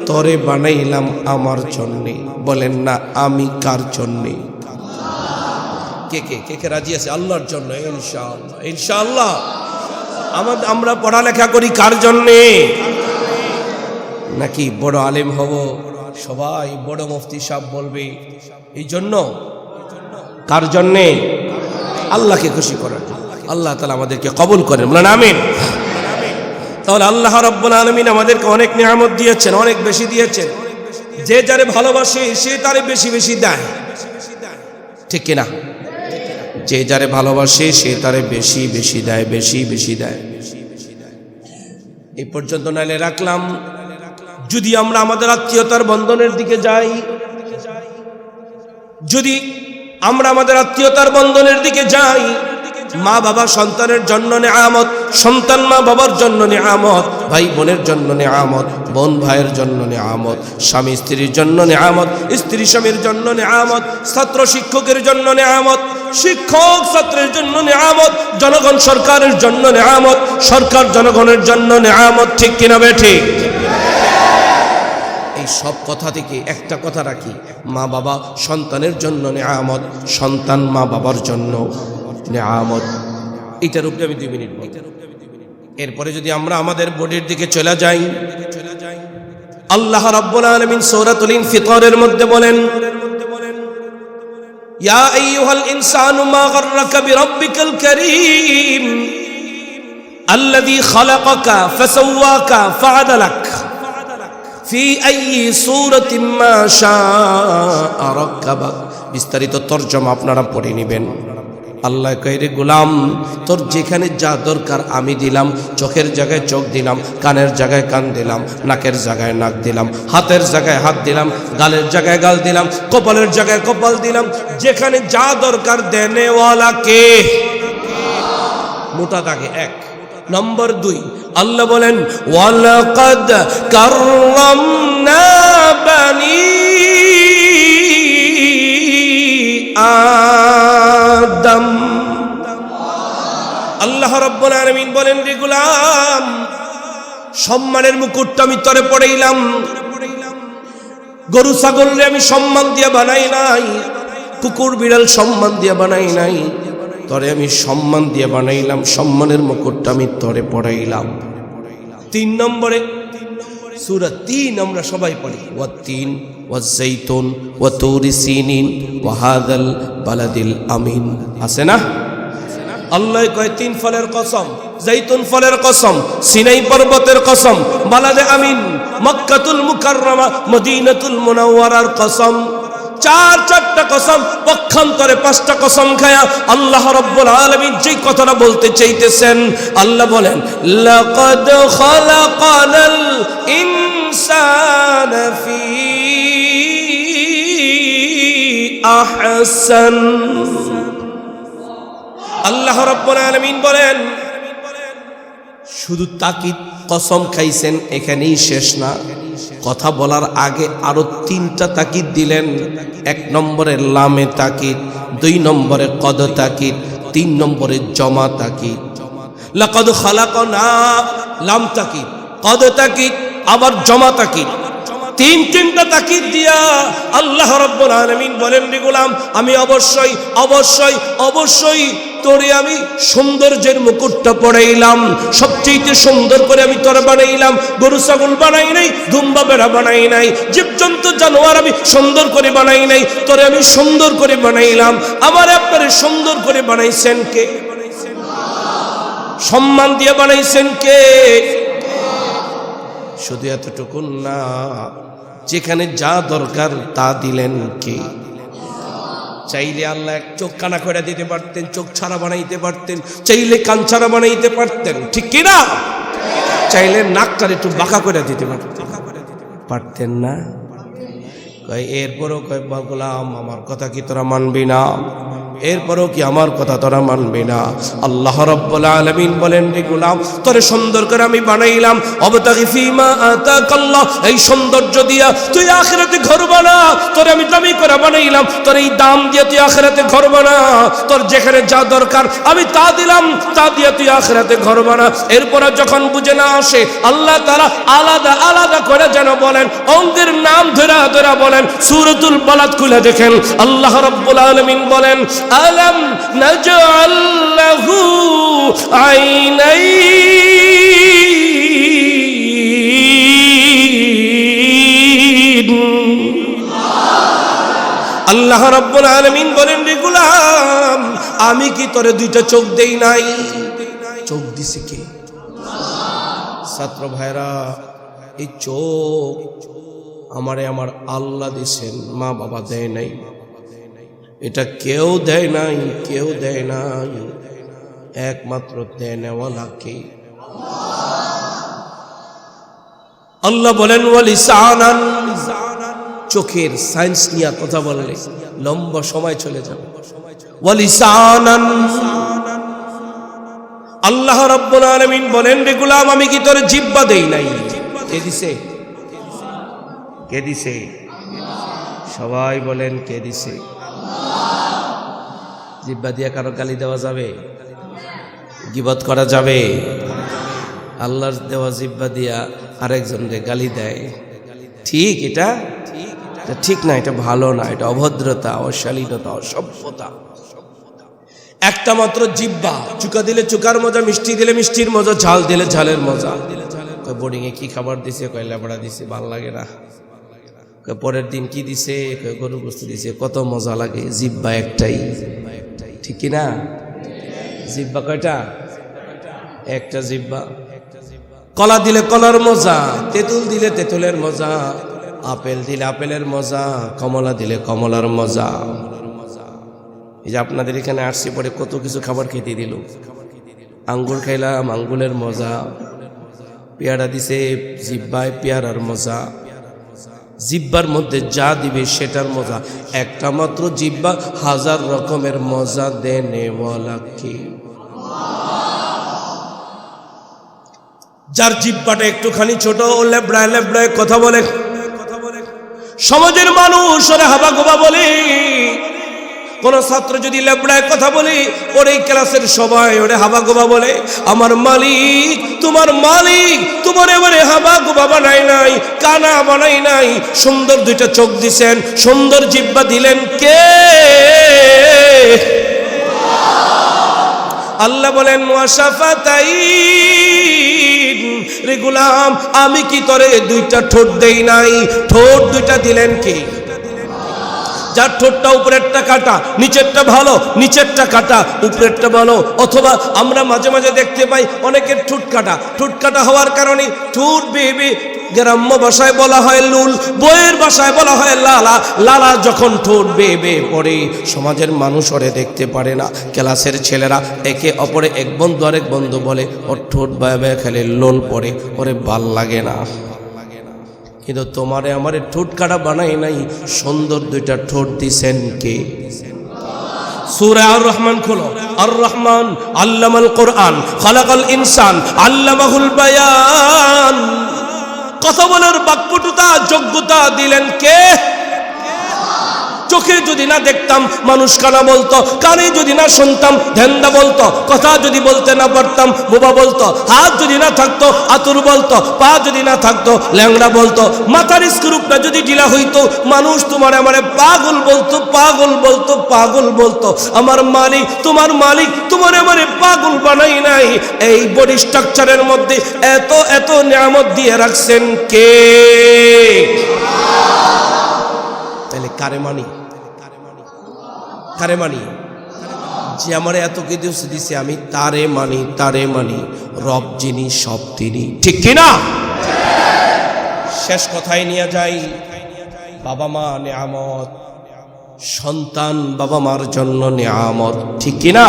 তরে বানাইলাম আমার জন্যে। বলেন না, আমি কার জন্যে? কে কে কে কে রাজি আছে? আল্লাহর জন্য। ইনশাআল্লাহ ইনশাআল্লাহ। আমরা পড়ালেখা করি কার জন্যে? নাকি বড় আলেম হব, সবাই বড় মুফতি সাহেব বলবে, এই জন্য? কার জন্যে? আল্লাহকে খুশি করার জন্য। আল্লাহ তাআলা আমাদেরকে কবুল করেন, বলেন আমিন। তাহলে আল্লাহ রাব্বুল আলামিন আমাদেরকে অনেক নিয়ামত দিয়েছেন, অনেক বেশি দিয়েছেন। যে যারে ভালোবাসে সে তারে বেশি বেশি দেয়, ঠিক কিনা? যে যারে ভালোবাসে সে তারে বেশি বেশি দেয়, বেশি বেশি দেয়। এই পর্যন্ত নাইলে রাখলাম। যদি আমরা আমাদের আত্মীয়তার বন্ধনের দিকে যাই, যদি আমরা আমাদের আত্মীয়তার বন্ধনের দিকে যাই, মা বাবা সন্তানের জন্য নিয়ামত, সন্তান মা বাবার জন্য নিয়ামত, ভাই বোনের জন্য নিয়ামত, বোন ভাইয়ের জন্য নিয়ামত, স্বামী স্ত্রীর জন্য নিয়ামত, স্ত্রী স্বামীর জন্য নিয়ামত, ছাত্র শিক্ষকের জন্য নিয়ামত, শিক্ষক ছাত্রের জন্য নিয়ামত, জনগণ সরকারের জন্য নিয়ামত, সরকার জনগণের জন্য নিয়ামত, ঠিক কিনা বেঠিক? এই সব কথা থেকে একটা কথা রাখি, মা বাবা সন্তানের জন্য নিয়ামত, সন্তান মা বাবার জন্য নিয়ামত। এটার উপরে আমি 2 মিনিট বলবো। এরপরে যদি আমরা আমাদের বডির দিকে চলে যাই, আল্লাহ রাব্বুল আলামিন সূরাতুল ইনফিতারের মধ্যে বলেন, ইয়া আইয়ুহাল ইনসানু মা গাররাকা বিরাব্বিকাল কারীম আল্লাযী খালাকাকা ফাসাওয়াকা ফাআদালাক। ফি আইয়ি সূরাতিন মা শাআ রাক্কাবাক। বিস্তারিত তরজমা আপনারা পড়ে নেবেন। আল্লাহ কয়, রে গোলাম, তোর যেখানে যা দরকার আমি দিলাম। চোখের জায়গায় চোখ দিলাম, কানের জায়গায় কান দিলাম, নাকের জায়গায় নাক দিলাম, হাতের জায়গায় হাত দিলাম, গালের জায়গায় গাল দিলাম, কপালের জায়গায় কপাল দিলাম। যেখানে যা দরকার দেনেওয়ালা কে? মোটা দাগে এক। নম্বর 2, আল্লাহ বলেন ওয়ালাকাদ কাররামনা বানি আদম। আল্লাহ রাব্বুল আলামিন বলেন, রে গোলাম, সম্মানের মুকুটটা আমি তরে পড়াইলাম। গরু ছাগলরে আমি সম্মান দিয়ে বানাই নাই, কুকুর বিড়াল সম্মান দিয়ে বানাই নাই, তরে আমি সম্মান দিয়ে বানাইলাম। সম্মানের মুকুটটা আমি তরে পড়াইলাম। 3 নম্বরে সূরা 3 আমরা সবাই পড়ি, ওয়াত-তিন ওয়াজ-যাইতুন ওয়া তুরি সিনিন ওয়া হাযাল বালাদিল আমিন। আছে না? আল্লাহ কয় 3 ফলের কসম, যাইতুন ফলের কসম, সিনাই পর্বতের কসম, বালাদে আমিন মক্কাতুল মুকাররমা মদিনাতুল মুনাওয়ারার কসম। 4টা কসম, পক্ষান্তরে 5টা কসম খায়া আল্লাহ রাব্বুল আলামিন যেই কথাটা বলতে চাইতেছেন, আল্লাহ বলেন লাকাদ খালাকানাল ইনসানা ফি আহসান। আল্লাহ রাব্বুল আলামিন বলেন, শুধু তাকিদ কসম খাইছেন এখানেই শেষ না, কথা বলার আগে আরো 3টা তাকিদ দিলেন। 1 নম্বরে লামে তাকিদ, 2 নম্বরে কদ তাকিদ, 3 নম্বরে জমা তাকিদ। লাকাদ খালাকনা, লাম তাকিদ, কদ তাকিদ, আবার জমা তাকিদ। 3টা তাকিদ দিয়া আল্লাহ রাব্বুল আলামিন বলেন, রে গোলাম, আমি অবশ্যই অবশ্যই অবশ্যই তোরে আমি সৌন্দর্যের মুকুটটা পড়াইলাম। সবচেয়ে সুন্দর করে আমি তোরে বানাইলাম। গরু ছাগল বানাই নাই, দুম্বা বেড়া বানাই নাই, জীবজন্তু জানোয়ার আমি সুন্দর করে বানাই নাই, তোরে আমি সুন্দর করে বানাইলাম। আমার আপনারে সুন্দর করে বানাইছেন কে? সম্মান দিয়ে বানাইছেন কে? শুধু এতটুকু না, যেখানে যা দরকার তা দিলেন কে? চাইলে আল্লাহ এক চোখ কানা করে দিতে পারতেন, চোখ ছাড়া বানাইতে পারতেন, চাইলে কান ছাড়া বানাইতে পারতেন, ঠিক কি না? চাইলে নাকটার একটু বাঁকা করে দিতে পারতেন না? এরপরও কয়, গোলাম, আমার কথা কি তোরা মানবি না? এরপরও কি আমার কথা তোরা মানবি না? আল্লাহ রাব্বুল আলামিন বলেন, রে গোলাম, তোরে সুন্দর করে আমি বানাইলাম। অবতাগি ফিমা আতাকাল্লাহ, এই সৌন্দর্য দিয়া তুই আখিরাতে ঘর বানা। তোরে আমি দামি করে বানাইলাম, তোর এই দাম দিয়ে তুই আখিরাতে ঘর বানা। তোর যেখানে যা দরকার আমি তা দিলাম, তা দিয়ে তুই আখিরাতে ঘর বানা। এরপরে যখন বুঝে না আসে, আল্লাহ তাআলা আলাদা আলাদা করে যেন বলেন, অঙ্গের নাম ধরা ধরা বলেন। সূরাতুল বালাদ খুলে দেখেন, আল্লাহ রাব্বুল আলামিন বলেন, আলম নাজআল লাহু আইনাইন। আল্লাহ রাব্বুল আলামিন বলেন, রে গোলাম, আমি কি তোরে 2টা চোখ দেই নাই? চোখ দিছে কে? ছাত্র ভাইরা, এই চোখ আমারে আমার আল্লাহ দিছেন, মা বাবা দেয় নাই। এটা কেউ দেয় নাই, কেউ দেয় নাই, একমাত্র দেনেওয়ালা কে? আল্লাহ বলেন ওয়ালিসানান। চোখের সায়েন্স নিয়ে কথা বললে লম্বা সময় চলে যাবে। ওয়ালিসানান, আল্লাহ রাব্বুল আলামিন বলেন, রে গোলাম, আমি কি তোর জিহ্বা দেই নাই? কে দিছে? কে দিছে? সবাই বলেন, কে দিছে? জিহ্বা দিয়ে কারো গালি দেওয়া যাবে? গীবত করা যাবে? আল্লাহর দেওয়া জিহ্বা দিয়া আরেকজনকে গালি দেয়, ঠিক? এটা ঠিক না, এটা ভালো না, এটা অভদ্রতা, অশালীনতা, অসভ্যতা। একটা মাত্র জিহ্বা, চুকা দিলে চুকার মজা, মিষ্টি দিলে মিষ্টির মজা, ঝাল দিলে ঝালের মজা। বোর্ডিং এ কি খাবার দিছে? কয় লেবড়া দিছে, ভাল লাগে না। পরের দিন কি দিছে? গরু গোশত দিছে, কত মজা লাগে। জিহ্বা একটাই, ঠিক কিনা? জিহ্বা কয়টা? একটা জিহ্বা। কলা দিলে কলার মজা, তেঁতুল দিলে তেঁতুলের মজা, আপেল দিলে আপেলের মজা, কমলা দিলে কমলার মজা। এই যে আপনাদের এখানে আসছি পরে কত কিছু খাবার খেতে দিল। আঙ্গুর খাইলাম, আঙ্গুলের মজা। পেয়ারা দিছে জিব্বায়, পেয়ারার মজা। জিব্বার মধ্যে যা দিবে সেটার মজা। একটা মাত্র জিব্বা, হাজার রকমের মজা দেনেওয়ালা কে? যার জিব্বাটা একটুখানি ছোট, ও লেবড়ায় লেবড়ায় কথা বলে। সমাজের মানুষ ওরে হাবা গোবা বলে। কোন ছাত্র যদি লেবড়ায় কথা বলে, ওর এই ক্লাসের সবাই ওরে হাবা গোবা বলে। আমার মালিক, তোমার মালিক তোমার এবারে হাবা গোবা বানাই নাই, কানা বানাই নাই, সুন্দর দুইটা চোখ দিছেন, সুন্দর জিব্বা দিলেন কে? আল্লাহ বলেন ওয়াশাফাতাইন, রে গোলাম আমি কি তোরে দুইটা ঠোঁট দেই নাই? ঠোঁট দুইটা দিলেন কে? যার ঠোঁটটা উপরেরটা কাটা, নিচেরটা ভালো, নিচেরটা কাটা, উপরেরটা ভালো। অথবা আমরা মাঝে মাঝে দেখতে পাই অনেকের ঠোঁট কাটা। ঠোঁট কাটা হওয়ার কারণে ঠোঁট বেয়ে, গ্রাম্য ভাষায় বলা হয় লুল, বইয়ের ভাষায় বলা হয় লালা। লালা যখন ঠোঁট বেয়ে বেয়ে পড়ে, সমাজের মানুষ ওরে দেখতে পারে না। ক্লাসের ছেলেরা একে অপরে এক বন্ধু আরেক বন্ধু বলে, ওর ঠোঁট বেয়ে বেয়ে খেলে লোল পড়ে, ওরে ভাল লাগে না। কিন্তু তোমারে আমারে ঠোঁট কাটা বানাই নাই, সুন্দর দুইটা ঠোঁট দিছেন কে? সূরা আর রহমান খোলো। আর রহমান আল্লামাল কোরআন, খালাকাল ইনসান, আল্লামাহুল বায়ান। কথা বলার বাকপটুতা, যোগ্যতা দিলেন কে? চোখে যদি না দেখতাম মানুষ কানা বলতো, কানে যদি না শুনতাম ধ্যানদা বলতো, কথা যদি বলতে না পারতাম বোবা বলতো, হাত যদি না থাকতো আতুর বলতো, পা যদি না থাকতো ল্যাংড়া বলতো, মাথার স্ক্রুপটা যদি ঢিলা হইতো মানুষ তোমার আমারে পাগল বলতো, পাগল বলতো, পাগল বলতো। আমার মালিক, তোমার মালিক তোমার আমারে পাগল বানাই নাই। এই বডি স্ট্রাকচারের মধ্যে এত এত নিয়ামত দিয়ে রাখছেন কে? তাহলে কারে মানি? কারে মানি? যে আমার এত কিছু দিছে আমি তারে মানি, তারে মানি। রব যিনি, সব তিনি, ঠিক কিনা? শেষ কথায় নিয়ে যাই, বাবা মা নিয়ামত, সন্তান বাবা মার জন্য নিয়ামত, ঠিক কিনা?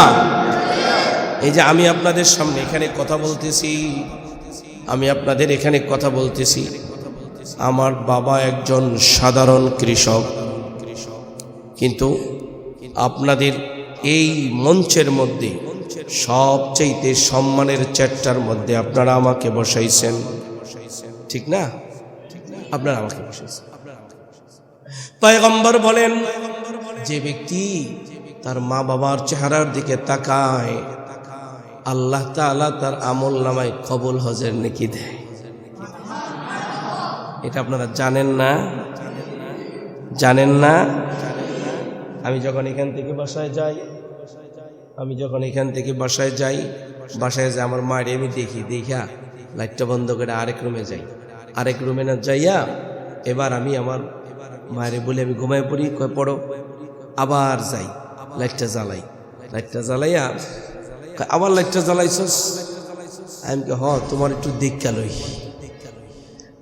এই যে আমি আপনাদের সামনে এখানে কথা বলতেছি, আমি আপনাদের এখানে কথা বলতেছি, আমার বাবা একজন সাধারণ কৃষক, কিন্তু আপনাদের এই মঞ্চের মধ্যে সবচেয়ে সম্মানের চেষ্টার মধ্যে আপনারা আমাকে বসাইছেন, ঠিক না? আপনারা আমাকে বসাইছেন। পয়গম্বর বলেন, যে ব্যক্তি তার মা বাবার চেহারার দিকে তাকায়, আল্লাহ তাআলা তার আমল নামায় কবুল হজের নেকি দেয়। এটা আপনারা জানেন না? জানেন না? আমি যখন এখান থেকে বাসায় যাই, বাসায় যাই আমার মায়ের আমি দেখা লাইটটা বন্ধ করে আরেক রুমে যাই, আরেক রুমে না যাইয়া এবার আমি আমার মায়ের বলে আমি ঘুমায় পড়ি, কয় পড়ো, আবার যাই লাইটটা জ্বালাইয়া আবার লাইটটা জ্বালাইছস? আমি হ তোমার একটু দেখা লই।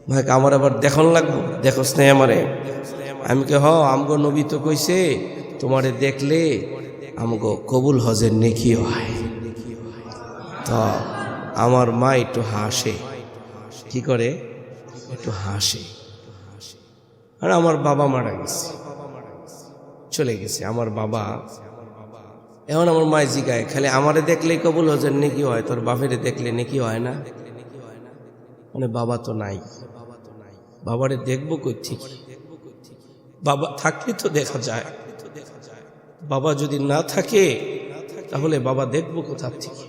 ভাই আমার আবার দেখন লাগবো, দেখোস নাই আমারে? আমি কে হ, আমগো নবী তো কইছে তোমারে দেখলে আমগো কবুল হজের নেকি হয়। তো আমার মা একটু হাসে, কি করে? একটু হাসে। আর আমার বাবা মারা গেছে, চলে গেছে আমার বাবা। এখন আমার মায় জিগায়, খালি আমারে দেখলেই কবুল হজের নেকি হয়, তোর বাপেরে দেখলে নেকি হয় না? মানে বাবা তো নাই, বাবারে দেখবো কই থেকে? বাবা থাকলে তো দেখা যায়, বাবা যদি না থাকে তাহলে বাবা দেখবো কোথা থেকে?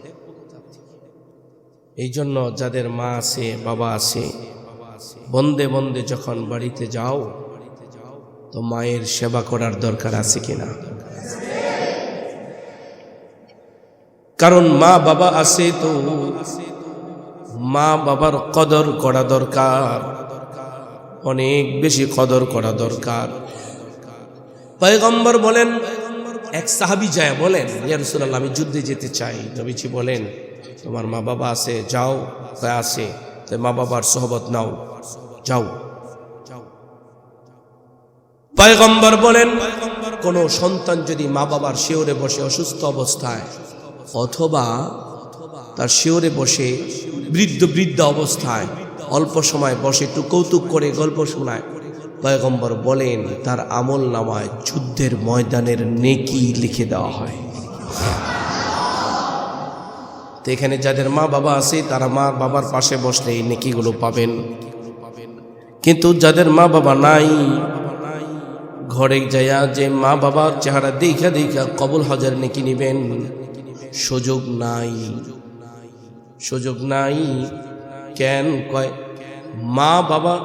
এই জন্য যাদের মা আছে, বাবা আছে, বন্দে বন্দে যখন বাড়িতে যাও তো মায়ের সেবা করার দরকার আছে কিনা? কারণ মা বাবা আছে তো মা বাবার কদর করা দরকার, অনেক বেশি কদর করা দরকার। পয়গম্বর বলেন, এক সাহাবী যায় বলেন, ইয়া রাসূলুল্লাহ আমি যুদ্ধে যেতে চাই। নবীজি বলেন, তোমার মা বাবা আছে, যাও। আছে, তাই মা বাবার সোহবত নাও, যাও। পয়গম্বর বলেন, কোন সন্তান যদি মা বাবার শিওরে বসে অসুস্থ অবস্থায় অথবা তার শিওরে বসে বৃদ্ধ অবস্থায় অল্প সময় বসে একটু কৌতুক করে গল্প শোনায়, পয়গম্বর বলেন তার আমল নামায় যুদ্ধের ময়দানের নেকি লিখে দেওয়া হয়। তো এখানে যাদের মা বাবা আছে তারা মা বাবার পাশে বসলে এই নেকিগুলো পাবেন। কিন্তু যাদের মা বাবা নাই, ঘরে যাইয়া যে মা বাবার চেহারা দেখা দেখা কবুল হজের নেকি নিবেন, সুযোগ নাই। কেন কয়, মা বাবা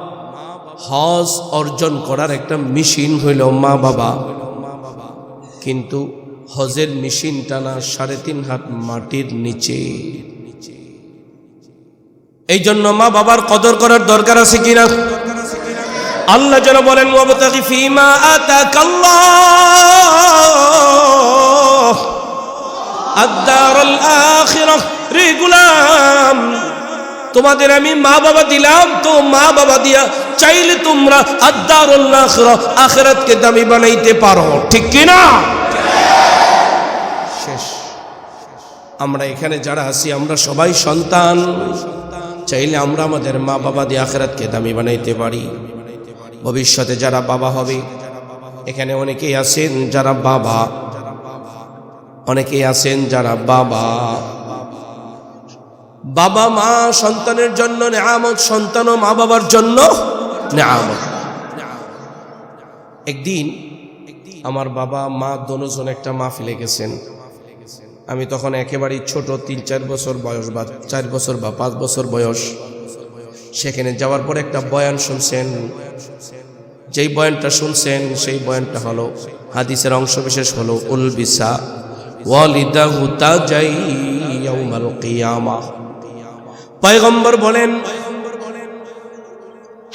হজ অর্জন করার একটা মেশিন হইল মা বাবা, কিন্তু হজের মেশিনটা না 3.5 হাত মাটির নিচে। এই জন্য মা বাবার কদর করার দরকার আছে কিনা? আল্লাহ যেন বলেন, ওয়াবতাগি ফীমা আতাকাল্লাহ আদ-দারুল আখিরাহ। রে গোলাম, তোমাদের আমি মা বাবা দিলাম, তো মা বাবা দিয়া চাইলে তোমরা আদ-দারুল আখিরাহ, আখিরাতকে দামি বানাইতে পারো, ঠিক কি না? শেষ। আমরা এখানে যারা আছি আমরা সবাই সন্তান, চাইলে আমরা আমাদের মা বাবা দিয়ে আখিরাতকে দামি বানাইতে পারি। ভবিষ্যতে যারা বাবা হবে, এখানে অনেকেই আছেন যারা বাবা, বাবা মা সন্তানের জন্য নেয়ামত, সন্তান ও মা বাবার জন্য নেয়ামত। একদিন আমার বাবা মা দুজন একটা মাহফিলে গেছেন। আমি তখন একেবারেই ছোট, 3-4 বছর বয়স বা 4 বছর বা 5 বছর বয়স। সেখানে যাওয়ার পর একটা বয়ান শুনছেন। যেই বয়ানটা শুনছেন সেই বয়ানটা হলো হাদিসের অংশ বিশেষ হলো উলবিসা ওয়ালিদাহু তাজাই ইয়াউমাল কিয়ামাহ। পয়গম্বর বলেন,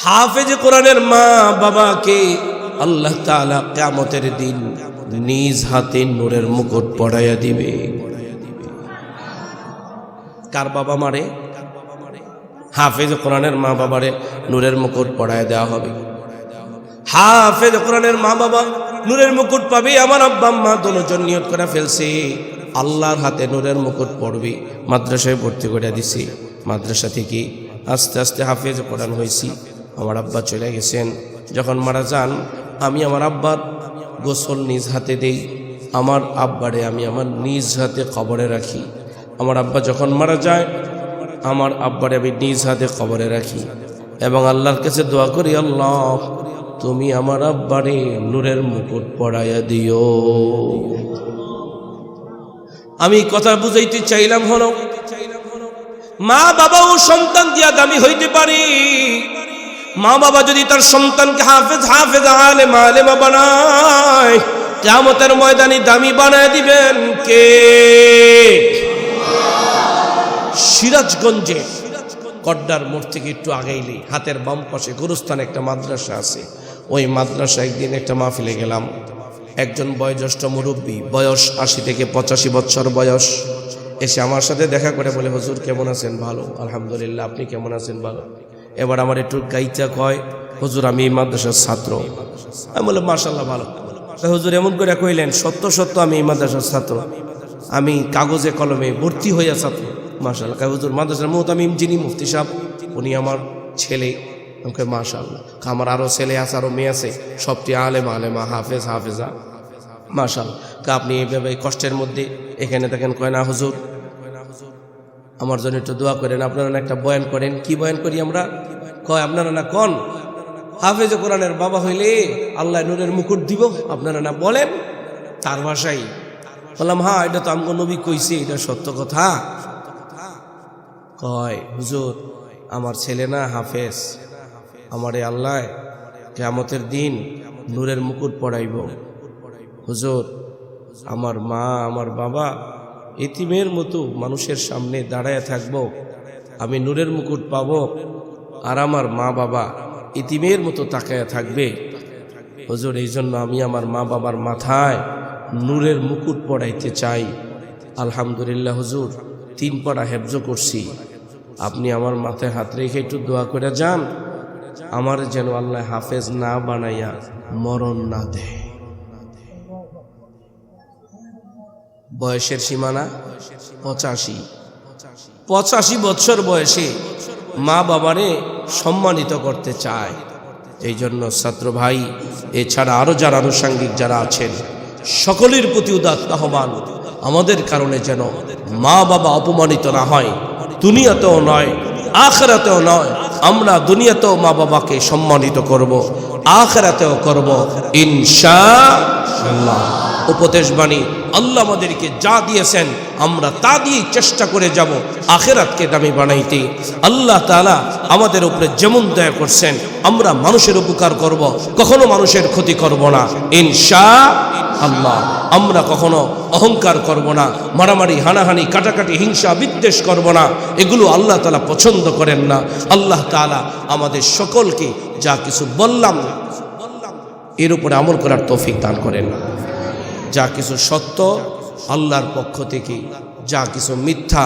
হাফেজ কোরআনের মা বাবাকে আল্লাহ তাআলা কিয়ামতের দিন নিজ হাতে নূরের মুকুট পরাইয়া দিবে। কার বাবা মারে? হাফেজ কোরআনের মা বাবারে নূরের মুকুট পরাইয়া দেওয়া হবে। হাফেজ কোরআনের মা বাবা নূরের মুকুট পাবে। আমার আব্বা আম্মা দুজন নিয়ত করে ফেলছে, আল্লাহর হাতে নূরের মুকুট পড়বে। মাদ্রাসায় ভর্তি করে দিছি। মাদ্রাসা থেকে আস্তে আস্তে হাফেজ কোরআন হয়েছি। আমার আব্বা চলে গেছেন। যখন মারা যান, আমি আমার আব্বার গোসল নিজ হাতে দেই। আমার আব্বারে আমি আমার নিজ হাতে কবরে রাখি। আমার আব্বা যখন মারা যায়, আমার আব্বারে আমি নিজ হাতে কবরে রাখি এবং আল্লাহর কাছে দোয়া করি, আল্লাহ তুমি আমার আব্বারে নূরের মুকুট পরাইয়া দিও। আমি কথা বুঝাইতে চাইলাম হলো, মা বাবাও সন্তান দিয়া দামি হইতে পারে। মা বাবা যদি তার সন্তানকে হাফেজ আলেমা বানায়, কিয়ামতের ময়দানে দামি বানায় দিবেন কে? সিরাজগঞ্জে কড্ডার মোড় থেকে একটু আগাইলেই হাতের বাম পাশে গোরস্থানে একটা মাদ্রাসা আছে। ওই মাদ্রাসা একদিন একটা মাহফিলে গেলাম। একজন বয়োজ্যেষ্ঠ মুরব্বী, বয়স 80 থেকে 85 বছর বয়স, এসে আমার সাথে দেখা করে বলে, হুজুর কেমন আছেন? ভালো আলহামদুলিল্লাহ, আপনি কেমন আছেন? ভালো। এবার আমার একটু গাইচা কয়, হুজুর আমি এই মাদ্রাসার ছাত্র। আমি বললাম মাশাআল্লাহ ভালো। হুজুর এমন করে কইলেন, সত্য আমি এই মাদ্রাসার ছাত্র, আমি কাগজে কলমে ভর্তি হইয়া ছাত্র। মাশাআল্লাহ। হুজুর মাদ্রাসার মুহতামিম যিনি মুফতি সাহেব, উনি আমার ছেলে। আমাকে মাশাআল্লাহ। আমার আরও ছেলে আছে, আরও মেয়ে আছে, সবটি আলেমা হাফেজা মাশাআল্লাহ। আপনি এইভাবে কষ্টের মধ্যে এখানে দেখেন, কয় না হুজুর আমার জন্য একটু দোয়া করেন, আপনারা না একটা বয়ান করেন। কি বয়ান করি আমরা? কয় আপনারা না কোন হাফেজ কোরআনের বাবা হইলে আল্লাহ নূরের মুকুট দিব, আপনারা না বলেন। তার ভাষাই বললাম, হ্যাঁ এটা তো আমগো নবী কইছে, এটা সত্য কথা। কয় হুজুর আমার ছেলে না হাফেজ, আমারে আল্লাহ কিয়ামতের দিন নূরের মুকুট পরাইব। হুজুর আমার মা আমার বাবা এতিমের মতো মানুষের সামনে দাঁড়ায় থাকবো, আমি নূরের মুকুট পাবো, আর আমার মা বাবা এতিমের মতো তাকায়া থাকবে। হুজুর এই জন্য আমি আমার মা বাবার মাথায় নূরের মুকুট পরাইতে চাই। আলহামদুলিল্লাহ হুজুর 3 পারা হেফজ করছি, আপনি আমার মাথায় হাত রেখে একটু দোয়া করে যান, আমার যেন আল্লাহ হাফেজ না বানাইয়া মরণ না দেয়। বয়সের সীমানা 85 বছর বয়সে মা বাবারে সম্মানিত করতে চায়। এই জন্য ছাত্র ভাই, এছাড়া আরো যারা আনুষঙ্গিক যারা আছেন, সকলের প্রতি উদাত্ত আহ্বান, আমাদের কারণে যেন মা বাবা অপমানিত না হয়, দুনিয়াতেও নয় আখিরাতেও নয়। আমরা দুনিয়াতেও মা বাবাকে সম্মানিত করব, আখিরাতেও করব ইনশাআল্লাহ। উপদেশ বাণী আল্লাহ আমাদেরকে যা দিয়েছেন আমরা তা দিয়ে চেষ্টা করে যাব আখিরাতকে দামি বানাইতে। আল্লাহ তাআলা আমাদের উপরে যেমন দয়া করছেন আমরা মানুষের উপকার করব, কখনো মানুষের ক্ষতি করব না ইনশাআল্লাহ। আমরা কখনো অহংকার করব না, মারামারি হানাহানি কাটাকাটি হিংসা বিদ্বেষ করব না, এগুলো আল্লাহ তাআলা পছন্দ করেন না। আল্লাহ তাআলা আমাদের সকলকে যা কিছু বললাম এর উপরে আমল করার তৌফিক দান করেন। যা কিছু সত্য আল্লাহর পক্ষ থেকে, যা কিছু মিথ্যা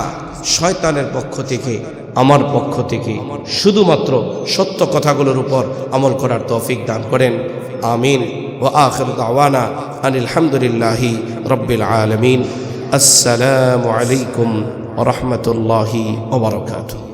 শয়তানের পক্ষ থেকে, আমার পক্ষ থেকে, শুধুমাত্র সত্য কথাগুলোর উপর আমল করার তৌফিক দান করেন। আমিন। ওয়া আখিরু দাওয়ানা আনিল হামদুলিল্লাহি রাব্বিল আলামিন। আসসালামু আলাইকুম ওয়া রাহমাতুল্লাহি ওয়া বারাকাতুহু।